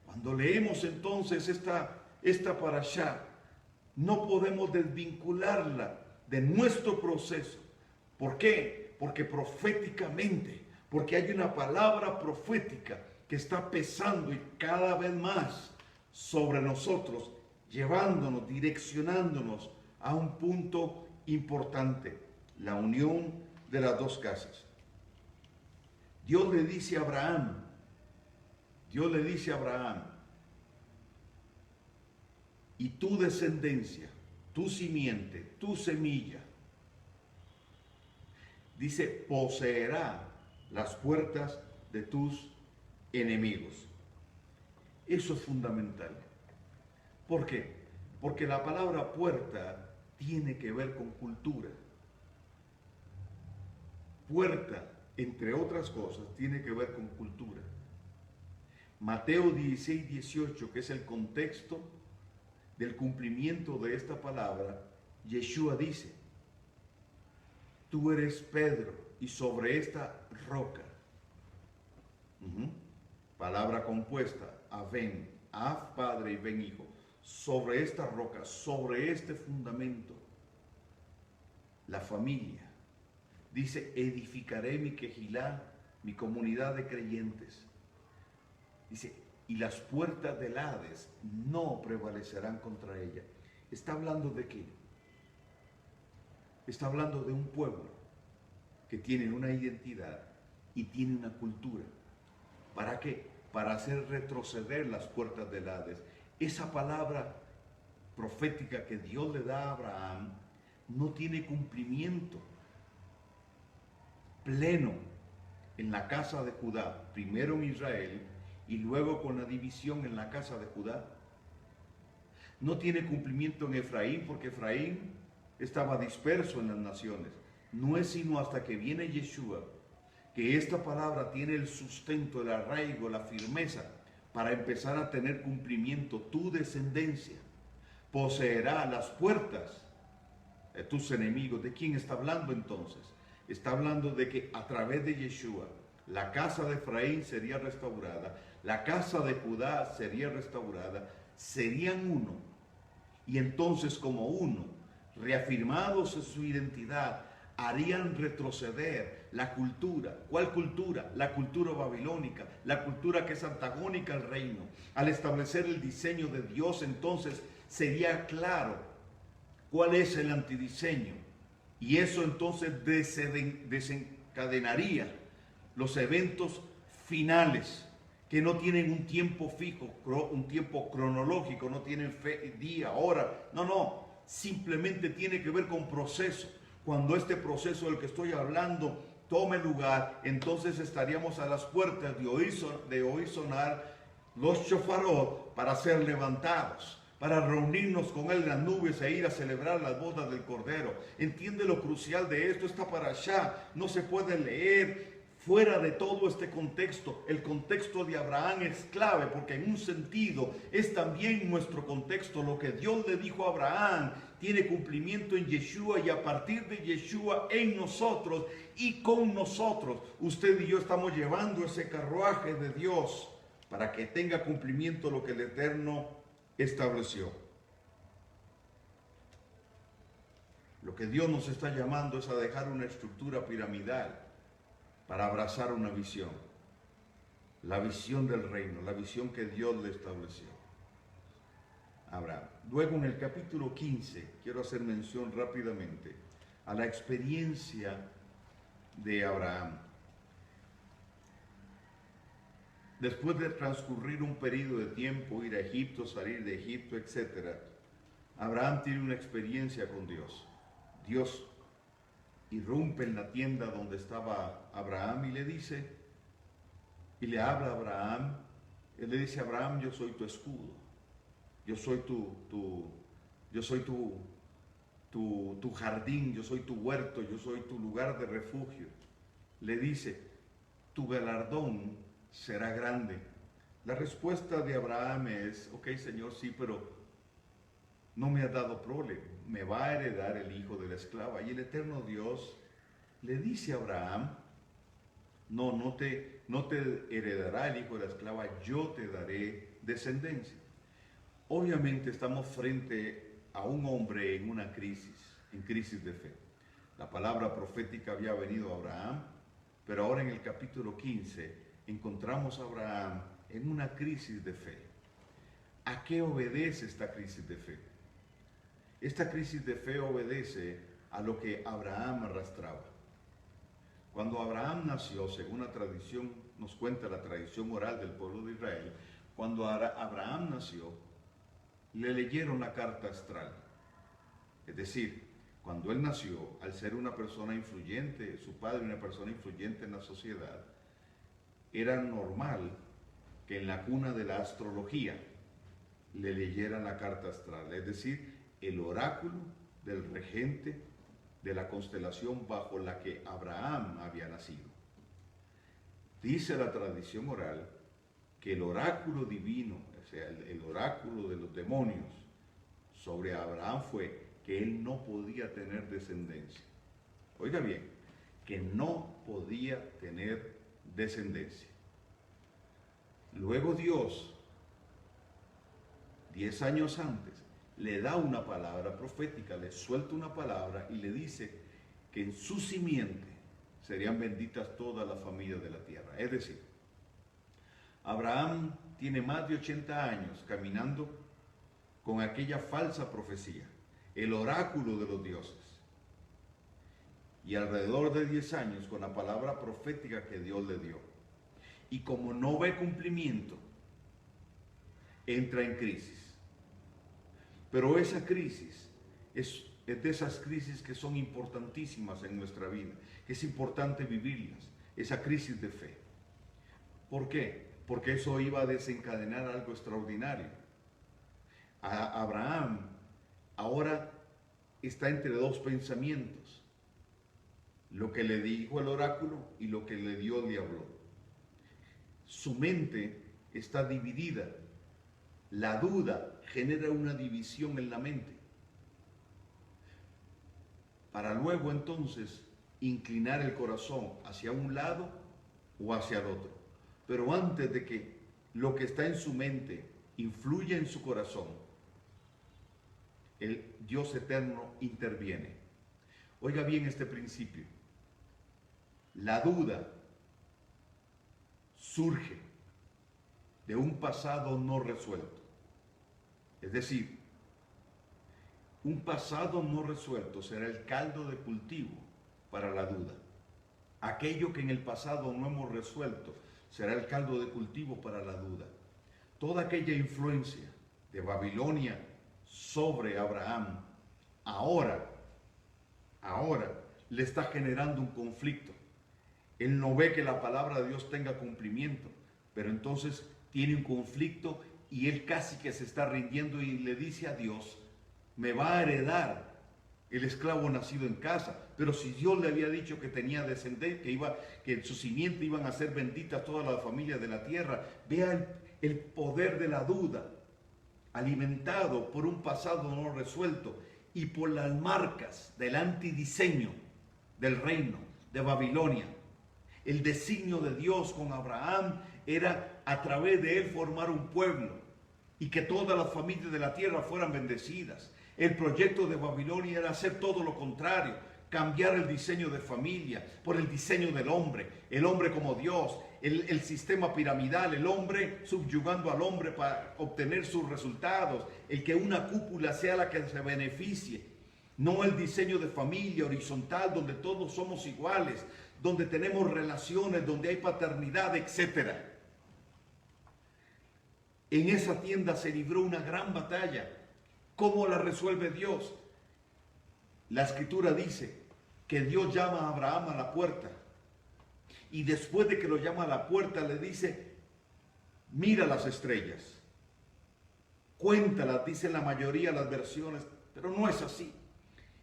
Cuando leemos entonces esta parashá, no podemos desvincularla de nuestro proceso. ¿Por qué? Porque proféticamente, porque hay una palabra profética que está pesando y cada vez más sobre nosotros, llevándonos, direccionándonos a un punto importante, la unión de las dos casas. Dios le dice a Abraham, y tu descendencia, tu simiente, tu semilla, dice, poseerá las puertas de tus enemigos. Eso es fundamental. ¿Por qué? Porque la palabra puerta tiene que ver con cultura. Puerta, entre otras cosas, tiene que ver con cultura. Mateo 16, 18, que es el contexto del cumplimiento de esta palabra, Yeshua dice, tú eres Pedro y sobre esta roca, palabra compuesta, Aven, Av Padre y Ben Hijo, sobre esta roca, sobre este fundamento, la familia, dice, edificaré mi quejilá, mi comunidad de creyentes. Dice, y las puertas del Hades no prevalecerán contra ella. ¿Está hablando de qué? Está hablando de un pueblo que tiene una identidad y tiene una cultura. ¿Para qué? Para hacer retroceder las puertas del Hades. Esa palabra profética que Dios le da a Abraham no tiene cumplimiento pleno en la casa de Judá, primero en Israel y luego con la división en la casa de Judá. No tiene cumplimiento en Efraín porque Efraín estaba disperso en las naciones. No es sino hasta que viene Yeshua que esta palabra tiene el sustento, el arraigo, la firmeza para empezar a tener cumplimiento. Tu descendencia poseerá las puertas de tus enemigos. ¿De quién está hablando entonces? Está hablando de que a través de Yeshua la casa de Efraín sería restaurada, la casa de Judá sería restaurada, serían uno. Y entonces como uno, reafirmados en su identidad, harían retroceder la cultura. ¿Cuál cultura? La cultura babilónica, la cultura que es antagónica al reino. Al establecer el diseño de Dios, entonces sería claro cuál es el antidiseño. Y eso entonces desencadenaría los eventos finales que no tienen un tiempo fijo, un tiempo cronológico, no tienen día, hora, no, simplemente tiene que ver con proceso. Cuando este proceso del que estoy hablando tome lugar, entonces estaríamos a las puertas de oír sonar los shofarot para ser levantados, para reunirnos con él en las nubes e ir a celebrar las bodas del Cordero. ¿Entiende lo crucial de esto? Esta parashá no se puede leer fuera de todo este contexto. El contexto de Abraham es clave porque en un sentido es también nuestro contexto. Lo que Dios le dijo a Abraham tiene cumplimiento en Yeshua y a partir de Yeshua en nosotros y con nosotros. Usted y yo estamos llevando ese carruaje de Dios para que tenga cumplimiento lo que el Eterno estableció. Lo que Dios nos está llamando es a dejar una estructura piramidal para abrazar una visión, la visión del reino, la visión que Dios le estableció a Abraham. Luego en el capítulo 15, quiero hacer mención rápidamente a la experiencia de Abraham. Después de transcurrir un periodo de tiempo, ir a Egipto, salir de Egipto, etc., Abraham tiene una experiencia con Dios. Dios irrumpe en la tienda donde estaba Abraham y le dice, y le habla a Abraham, él le dice a Abraham, yo soy tu escudo, yo soy tu tu jardín, yo soy tu huerto, yo soy tu lugar de refugio. Le dice, tu galardón será grande. La respuesta de Abraham es, ok, Señor, sí, pero no me has dado prole, me va a heredar el hijo de la esclava. Y el eterno Dios le dice a Abraham, no te heredará el hijo de la esclava, yo te daré descendencia. Obviamente estamos frente a un hombre en una crisis, en crisis de fe. La palabra profética había venido a Abraham, pero ahora en el capítulo 15 encontramos a Abraham en una crisis de fe. ¿A qué obedece esta crisis de fe? Esta crisis de fe obedece a lo que Abraham arrastraba. Cuando Abraham nació, según la tradición, nos cuenta la tradición oral del pueblo de Israel, cuando Abraham nació, le leyeron la carta astral. Es decir, cuando él nació, al ser una persona influyente, su padre una persona influyente en la sociedad, era normal que en la cuna de la astrología le leyeran la carta astral, es decir, el oráculo del regente de la constelación bajo la que Abraham había nacido. Dice la tradición oral que el oráculo divino, o sea, el oráculo de los demonios sobre Abraham fue que él no podía tener descendencia. Oiga bien, que no podía tener descendencia. Luego Dios, 10 años antes, le da una palabra profética, le suelta una palabra y le dice que en su simiente serían benditas todas las familias de la tierra. Es decir, Abraham tiene más de 80 años caminando con aquella falsa profecía, el oráculo de los dioses, y alrededor de 10 años con la palabra profética que Dios le dio. Y como no ve cumplimiento, entra en crisis. Pero esa crisis es de esas crisis que son importantísimas en nuestra vida, que es importante vivirlas, esa crisis de fe. ¿Por qué? Porque eso iba a desencadenar algo extraordinario. Abraham ahora está entre dos pensamientos, lo que le dijo el oráculo y lo que Dios le habló. Su mente está dividida. La duda genera una división en la mente, para luego entonces inclinar el corazón hacia un lado o hacia el otro. Pero antes de que lo que está en su mente influya en su corazón, el Dios eterno interviene. Oiga bien este principio. La duda surge de un pasado no resuelto. Es decir, un pasado no resuelto será el caldo de cultivo para la duda. Aquello que en el pasado no hemos resuelto será el caldo de cultivo para la duda. Toda aquella influencia de Babilonia sobre Abraham, ahora le está generando un conflicto. Él no ve que la palabra de Dios tenga cumplimiento, pero entonces tiene un conflicto y él casi que se está rindiendo y le dice a Dios, me va a heredar el esclavo nacido en casa. Pero si Dios le había dicho que tenía descendencia, que en su simiente iban a ser benditas todas las familias de la tierra, vea el poder de la duda, alimentado por un pasado no resuelto y por las marcas del antidiseño del reino de Babilonia. El designio de Dios con Abraham era a través de él formar un pueblo y que todas las familias de la tierra fueran bendecidas. El proyecto de Babilonia era hacer todo lo contrario, cambiar el diseño de familia por el diseño del hombre, el hombre como Dios, el sistema piramidal, el hombre subyugando al hombre para obtener sus resultados, el que una cúpula sea la que se beneficie, no el diseño de familia horizontal donde todos somos iguales, donde tenemos relaciones, donde hay paternidad, etc. En esa tienda se libró una gran batalla. ¿Cómo la resuelve Dios? La escritura dice que Dios llama a Abraham a la puerta y después de que lo llama a la puerta le dice, mira las estrellas, cuéntalas, dicen la mayoría de las versiones, pero no es así.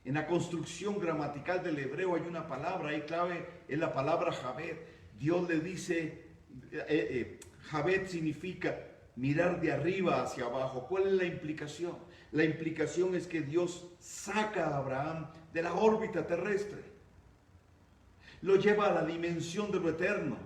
En la construcción gramatical del hebreo hay una palabra ahí clave, es la palabra Javed. Dios le dice, Javed significa mirar de arriba hacia abajo. ¿Cuál es la implicación? La implicación es que Dios saca a Abraham de la órbita terrestre. Lo lleva a la dimensión de lo eterno.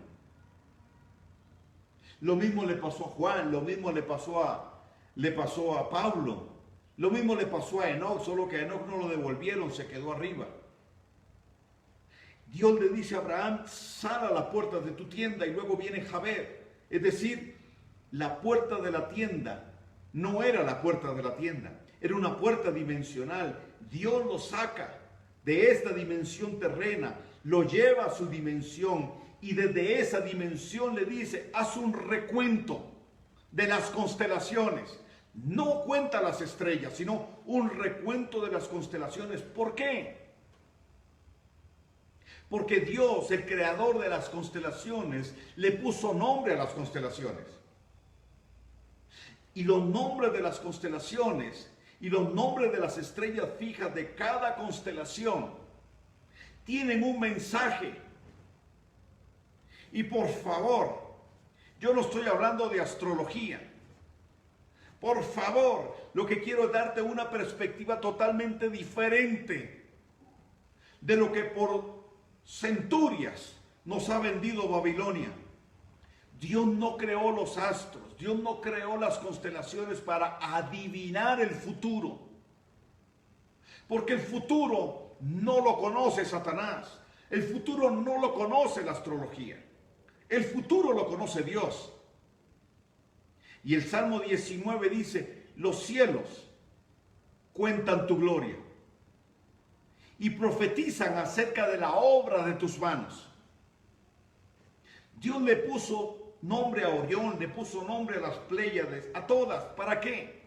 Lo mismo le pasó a Juan, lo mismo le pasó a Pablo, lo mismo le pasó a Enoc, solo que a Enoc no lo devolvieron, se quedó arriba. Dios le dice a Abraham, sal a la puerta de tu tienda, y luego viene Javed. Es decir, la puerta de la tienda no era la puerta de la tienda, era una puerta dimensional. Dios lo saca de esta dimensión terrena, lo lleva a su dimensión, y desde esa dimensión le dice, haz un recuento de las constelaciones. No cuenta las estrellas, sino un recuento de las constelaciones. ¿Por qué? Porque Dios, el creador de las constelaciones, le puso nombre a las constelaciones. Y los nombres de las constelaciones y los nombres de las estrellas fijas de cada constelación tienen un mensaje. Y por favor, yo no estoy hablando de astrología. Por favor, lo que quiero es darte una perspectiva totalmente diferente de lo que por centurias nos ha vendido Babilonia. Dios no creó los astros, Dios no creó las constelaciones para adivinar el futuro. Porque el futuro no lo conoce Satanás, el futuro no lo conoce la astrología. El futuro lo conoce Dios. Y el Salmo 19 dice, los cielos cuentan tu gloria y profetizan acerca de la obra de tus manos. Dios le puso nombre a Orión, le puso nombre a las Pléyades, a todas. ¿Para qué?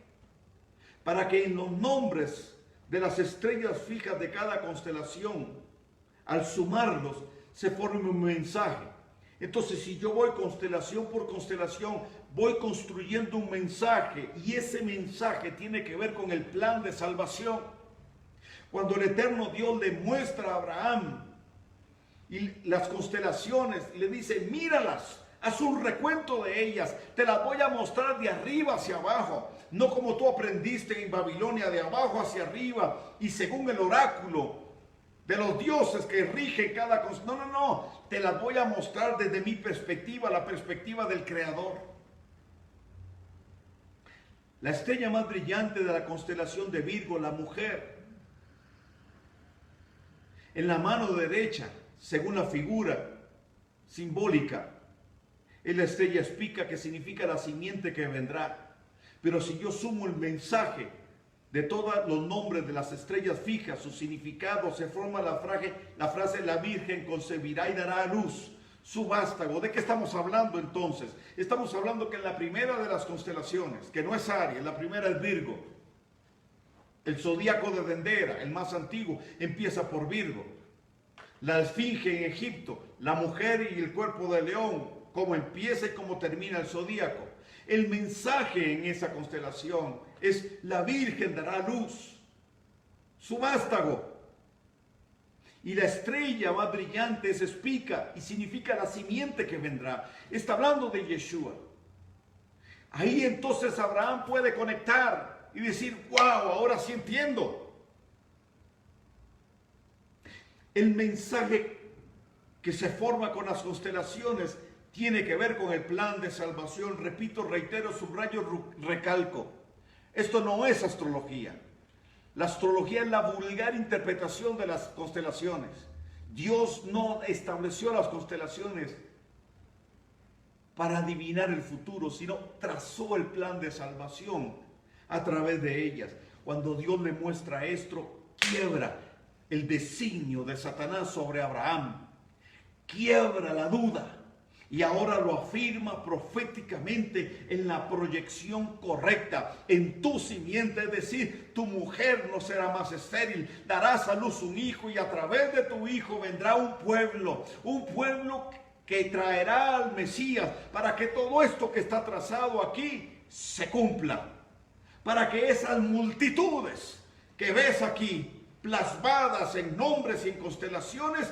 Para que en los nombres de las estrellas fijas de cada constelación, al sumarlos, se forme un mensaje. Entonces, si yo voy constelación por constelación, voy construyendo un mensaje, y ese mensaje tiene que ver con el plan de salvación. Cuando el eterno Dios le muestra a Abraham y las constelaciones, le dice, míralas, haz un recuento de ellas, te las voy a mostrar de arriba hacia abajo, no como tú aprendiste en Babilonia, de abajo hacia arriba, y según el oráculo de los dioses que rigen cada cosa. No, no, no. Te las voy a mostrar desde mi perspectiva, la perspectiva del Creador. La estrella más brillante de la constelación de Virgo, la mujer, en la mano derecha, según la figura simbólica, es la estrella Spica, que significa la simiente que vendrá. Pero si yo sumo el mensaje de todos los nombres de las estrellas fijas, su significado, se forma la frase, la Virgen concebirá y dará a luz su vástago. ¿De qué estamos hablando entonces? Estamos hablando que en la primera de las constelaciones, que no es Aries, la primera es Virgo. El zodíaco de Dendera, el más antiguo, empieza por Virgo. La esfinge en Egipto, la mujer y el cuerpo de león, cómo empieza y cómo termina el zodíaco. El mensaje en esa constelación es: la Virgen dará a luz su vástago. Y la estrella más brillante es Spica, y significa la simiente que vendrá. Está hablando de Yeshua. Ahí entonces Abraham puede conectar y decir: wow, ahora sí entiendo. El mensaje que se forma con las constelaciones tiene que ver con el plan de salvación. Repito, reitero, subrayo, recalco. Esto no es astrología. La astrología es la vulgar interpretación de las constelaciones. Dios no estableció las constelaciones para adivinar el futuro, sino trazó el plan de salvación a través de ellas. Cuando Dios le muestra esto, quiebra el designio de Satanás sobre Abraham, quiebra la duda. Y ahora lo afirma proféticamente en la proyección correcta, en tu simiente, es decir, tu mujer no será más estéril, darás a luz un hijo, y a través de tu hijo vendrá un pueblo que traerá al Mesías, para que todo esto que está trazado aquí se cumpla, para que esas multitudes que ves aquí plasmadas en nombres y en constelaciones,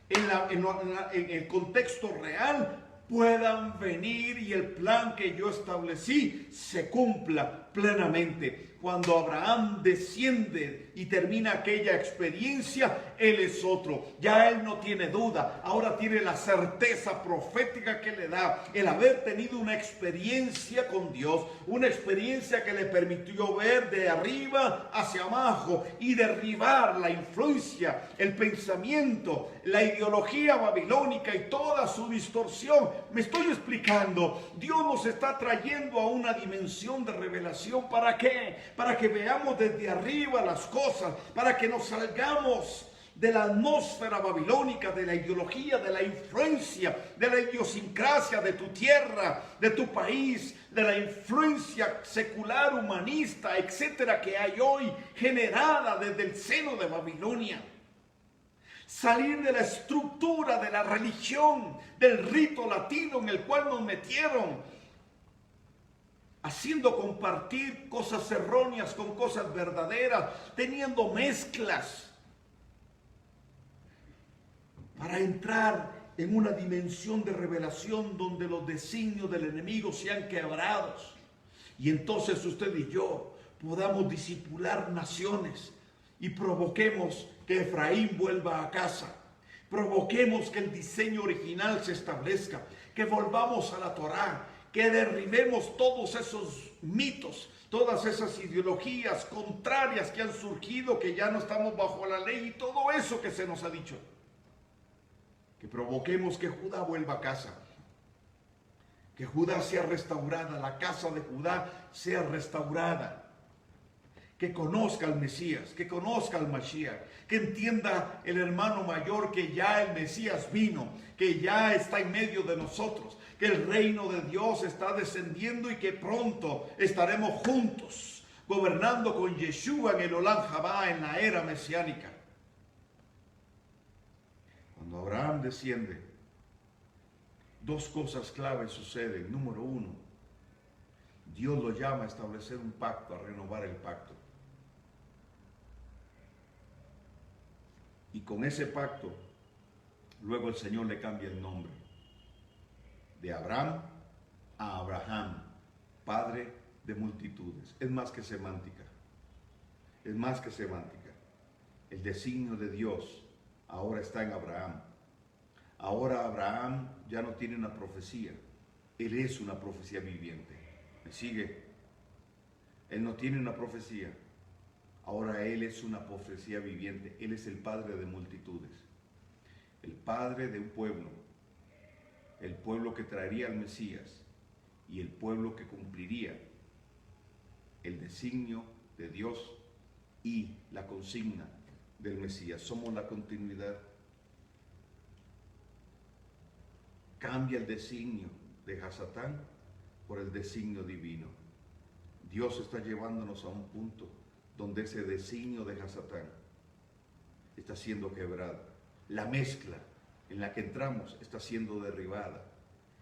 en el contexto real, puedan venir y el plan que yo establecí se cumpla plenamente. Cuando Abraham desciende y termina aquella experiencia, él es otro. Ya él no tiene duda, ahora tiene la certeza profética que le da el haber tenido una experiencia con Dios, una experiencia que le permitió ver de arriba hacia abajo y derribar la influencia, el pensamiento, la ideología babilónica y toda su distorsión. Me estoy explicando. Dios nos está trayendo a una dimensión de revelación. ¿Para qué? Para que veamos desde arriba las cosas, para que nos salgamos de la atmósfera babilónica, de la ideología, de la influencia, de la idiosincrasia de tu tierra, de tu país, de la influencia secular, humanista, etcétera, que hay hoy generada desde el seno de Babilonia. Salir de la estructura de la religión, del rito latino en el cual nos metieron, haciendo compartir cosas erróneas con cosas verdaderas, teniendo mezclas, para entrar en una dimensión de revelación donde los designios del enemigo sean quebrados. Y entonces usted y yo podamos discipular naciones y provoquemos que Efraín vuelva a casa. Provoquemos que el diseño original se establezca, que volvamos a la Torá, que derribemos todos esos mitos, todas esas ideologías contrarias que han surgido, que ya no estamos bajo la ley y todo eso que se nos ha dicho. Que provoquemos que Judá vuelva a casa, que Judá sea restaurada, la casa de Judá sea restaurada, que conozca al Mesías, que conozca al Mashiach, que entienda el hermano mayor que ya el Mesías vino, que ya está en medio de nosotros, que el reino de Dios está descendiendo y que pronto estaremos juntos, gobernando con Yeshua en el Olam Jabá, en la era mesiánica. Cuando Abraham desciende, dos cosas claves suceden. Número uno, Dios lo llama a establecer un pacto, a renovar el pacto. Y con ese pacto, luego el Señor le cambia el nombre. De Abraham a Abraham, padre de multitudes. Es más que semántica. Es más que semántica. El designio de Dios ahora está en Abraham. Ahora Abraham ya no tiene una profecía. Él es una profecía viviente. ¿Me sigue? Él no tiene una profecía. Ahora él es una profecía viviente. Él es el padre de multitudes. El padre de un pueblo. El pueblo que traería al Mesías. Y el pueblo que cumpliría el designio de Dios y la consigna del Mesías. Somos la continuidad. Cambia el designio de Hasatán por el designio divino. Dios está llevándonos a un punto donde ese designio de Hasatán está siendo quebrado. La mezcla en la que entramos está siendo derribada.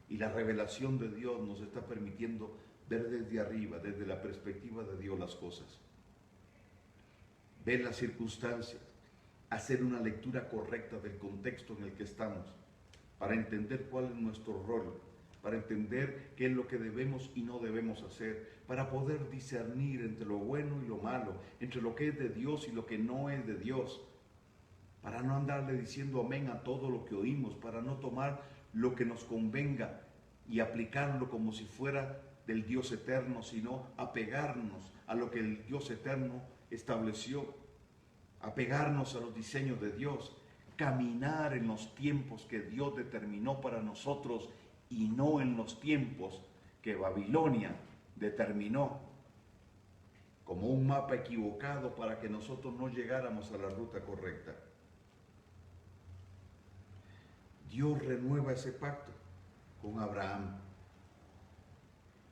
Y la revelación de Dios nos está permitiendo ver desde arriba, desde la perspectiva de Dios, las cosas. Ver las circunstancias, hacer una lectura correcta del contexto en el que estamos, para entender cuál es nuestro rol, para entender qué es lo que debemos y no debemos hacer, para poder discernir entre lo bueno y lo malo, entre lo que es de Dios y lo que no es de Dios, para no andarle diciendo amén a todo lo que oímos, para no tomar lo que nos convenga y aplicarlo como si fuera del Dios eterno, sino apegarnos a lo que el Dios eterno estableció, apegarnos a los diseños de Dios, caminar en los tiempos que Dios determinó para nosotros y no en los tiempos que Babilonia determinó como un mapa equivocado para que nosotros no llegáramos a la ruta correcta. Dios renueva ese pacto con Abraham.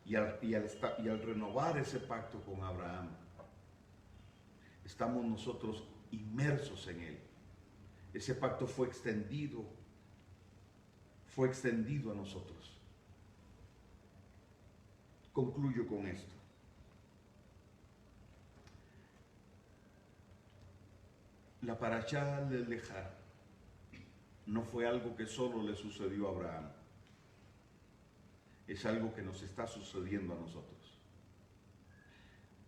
Y al renovar ese pacto con Abraham, estamos nosotros inmersos en él. Ese pacto fue extendido a nosotros. Concluyo con esto. La parashá del Dejar no fue algo que solo le sucedió a Abraham, es algo que nos está sucediendo a nosotros.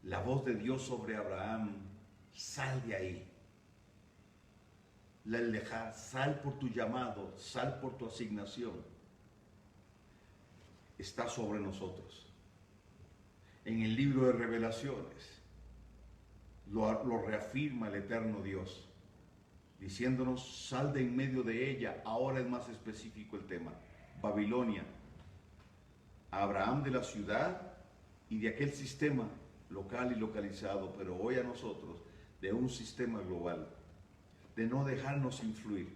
La voz de Dios sobre Abraham: sal de ahí. El Dejar, sal por tu llamado, sal por tu asignación, está sobre nosotros. En el libro de Revelaciones lo reafirma el eterno Dios, diciéndonos: sal de en medio de ella. Ahora es más específico el tema: Babilonia, a Abraham de la ciudad y de aquel sistema local y localizado, pero hoy a nosotros de un sistema global, de no dejarnos influir,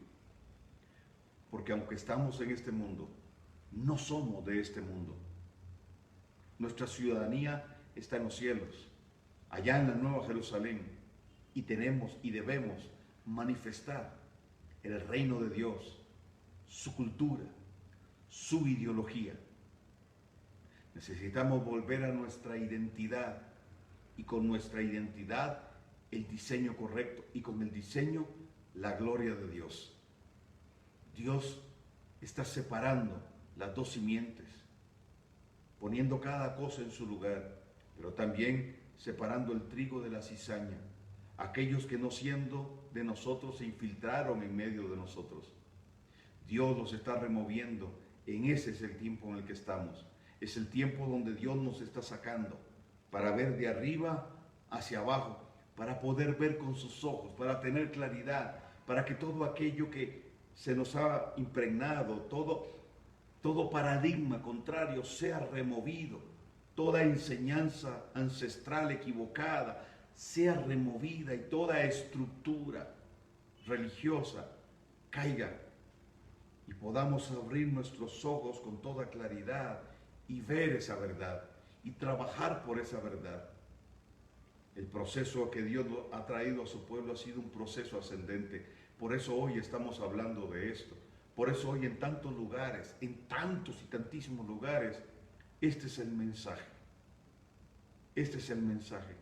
porque aunque estamos en este mundo, no somos de este mundo. Nuestra ciudadanía está en los cielos, allá en la Nueva Jerusalén, y tenemos y debemos manifestar el reino de Dios, su cultura, su ideología. Necesitamos volver a nuestra identidad, y con nuestra identidad el diseño correcto, y con el diseño la gloria de Dios. Dios está separando las dos simientes, poniendo cada cosa en su lugar, pero también separando el trigo de la cizaña. Aquellos que no siendo de nosotros se infiltraron en medio de nosotros, Dios los está removiendo. En ese es el tiempo en el que estamos. Es el tiempo donde Dios nos está sacando para ver de arriba hacia abajo, para poder ver con sus ojos, para tener claridad, para que todo aquello que se nos ha impregnado, todo paradigma contrario sea removido, toda enseñanza ancestral equivocada sea removida y toda estructura religiosa caiga, y podamos abrir nuestros ojos con toda claridad y ver esa verdad y trabajar por esa verdad. El proceso que Dios ha traído a su pueblo ha sido un proceso ascendente. Por eso hoy estamos hablando de esto. Por eso hoy en tantos lugares, en tantos y tantísimos lugares, este es el mensaje. Este es el mensaje.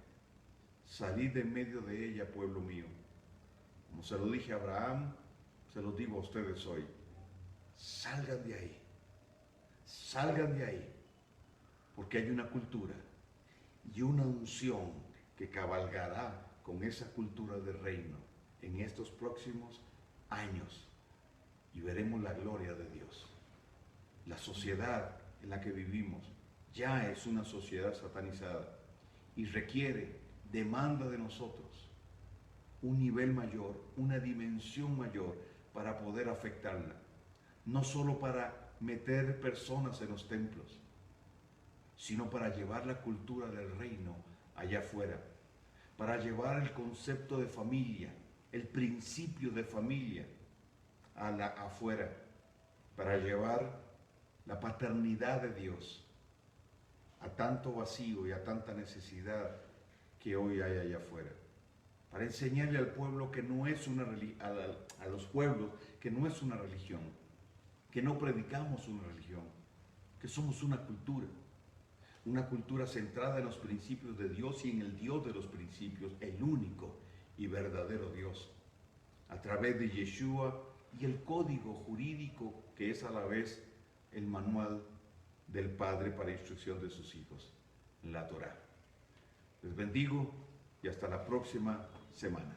Salid de en medio de ella, pueblo mío. Como se lo dije a Abraham, se lo digo a ustedes hoy. Salgan de ahí. Salgan de ahí. Porque hay una cultura y una unción que cabalgará con esa cultura del reino en estos próximos años, y veremos la gloria de Dios. La sociedad en la que vivimos ya es una sociedad satanizada y requiere, demanda de nosotros un nivel mayor, una dimensión mayor para poder afectarla. No solo para meter personas en los templos, sino para llevar la cultura del reino allá afuera, para llevar el concepto de familia, el principio de familia afuera, para llevar la paternidad de Dios a tanto vacío y a tanta necesidad que hoy hay allá afuera, para enseñarle al pueblo que no es a los pueblos que no es una religión, que no predicamos una religión, que somos una cultura centrada en los principios de Dios y en el Dios de los principios, el único y verdadero Dios, a través de Yeshua y el código jurídico que es a la vez el manual del Padre para instrucción de sus hijos, la Torá. Les bendigo y hasta la próxima semana.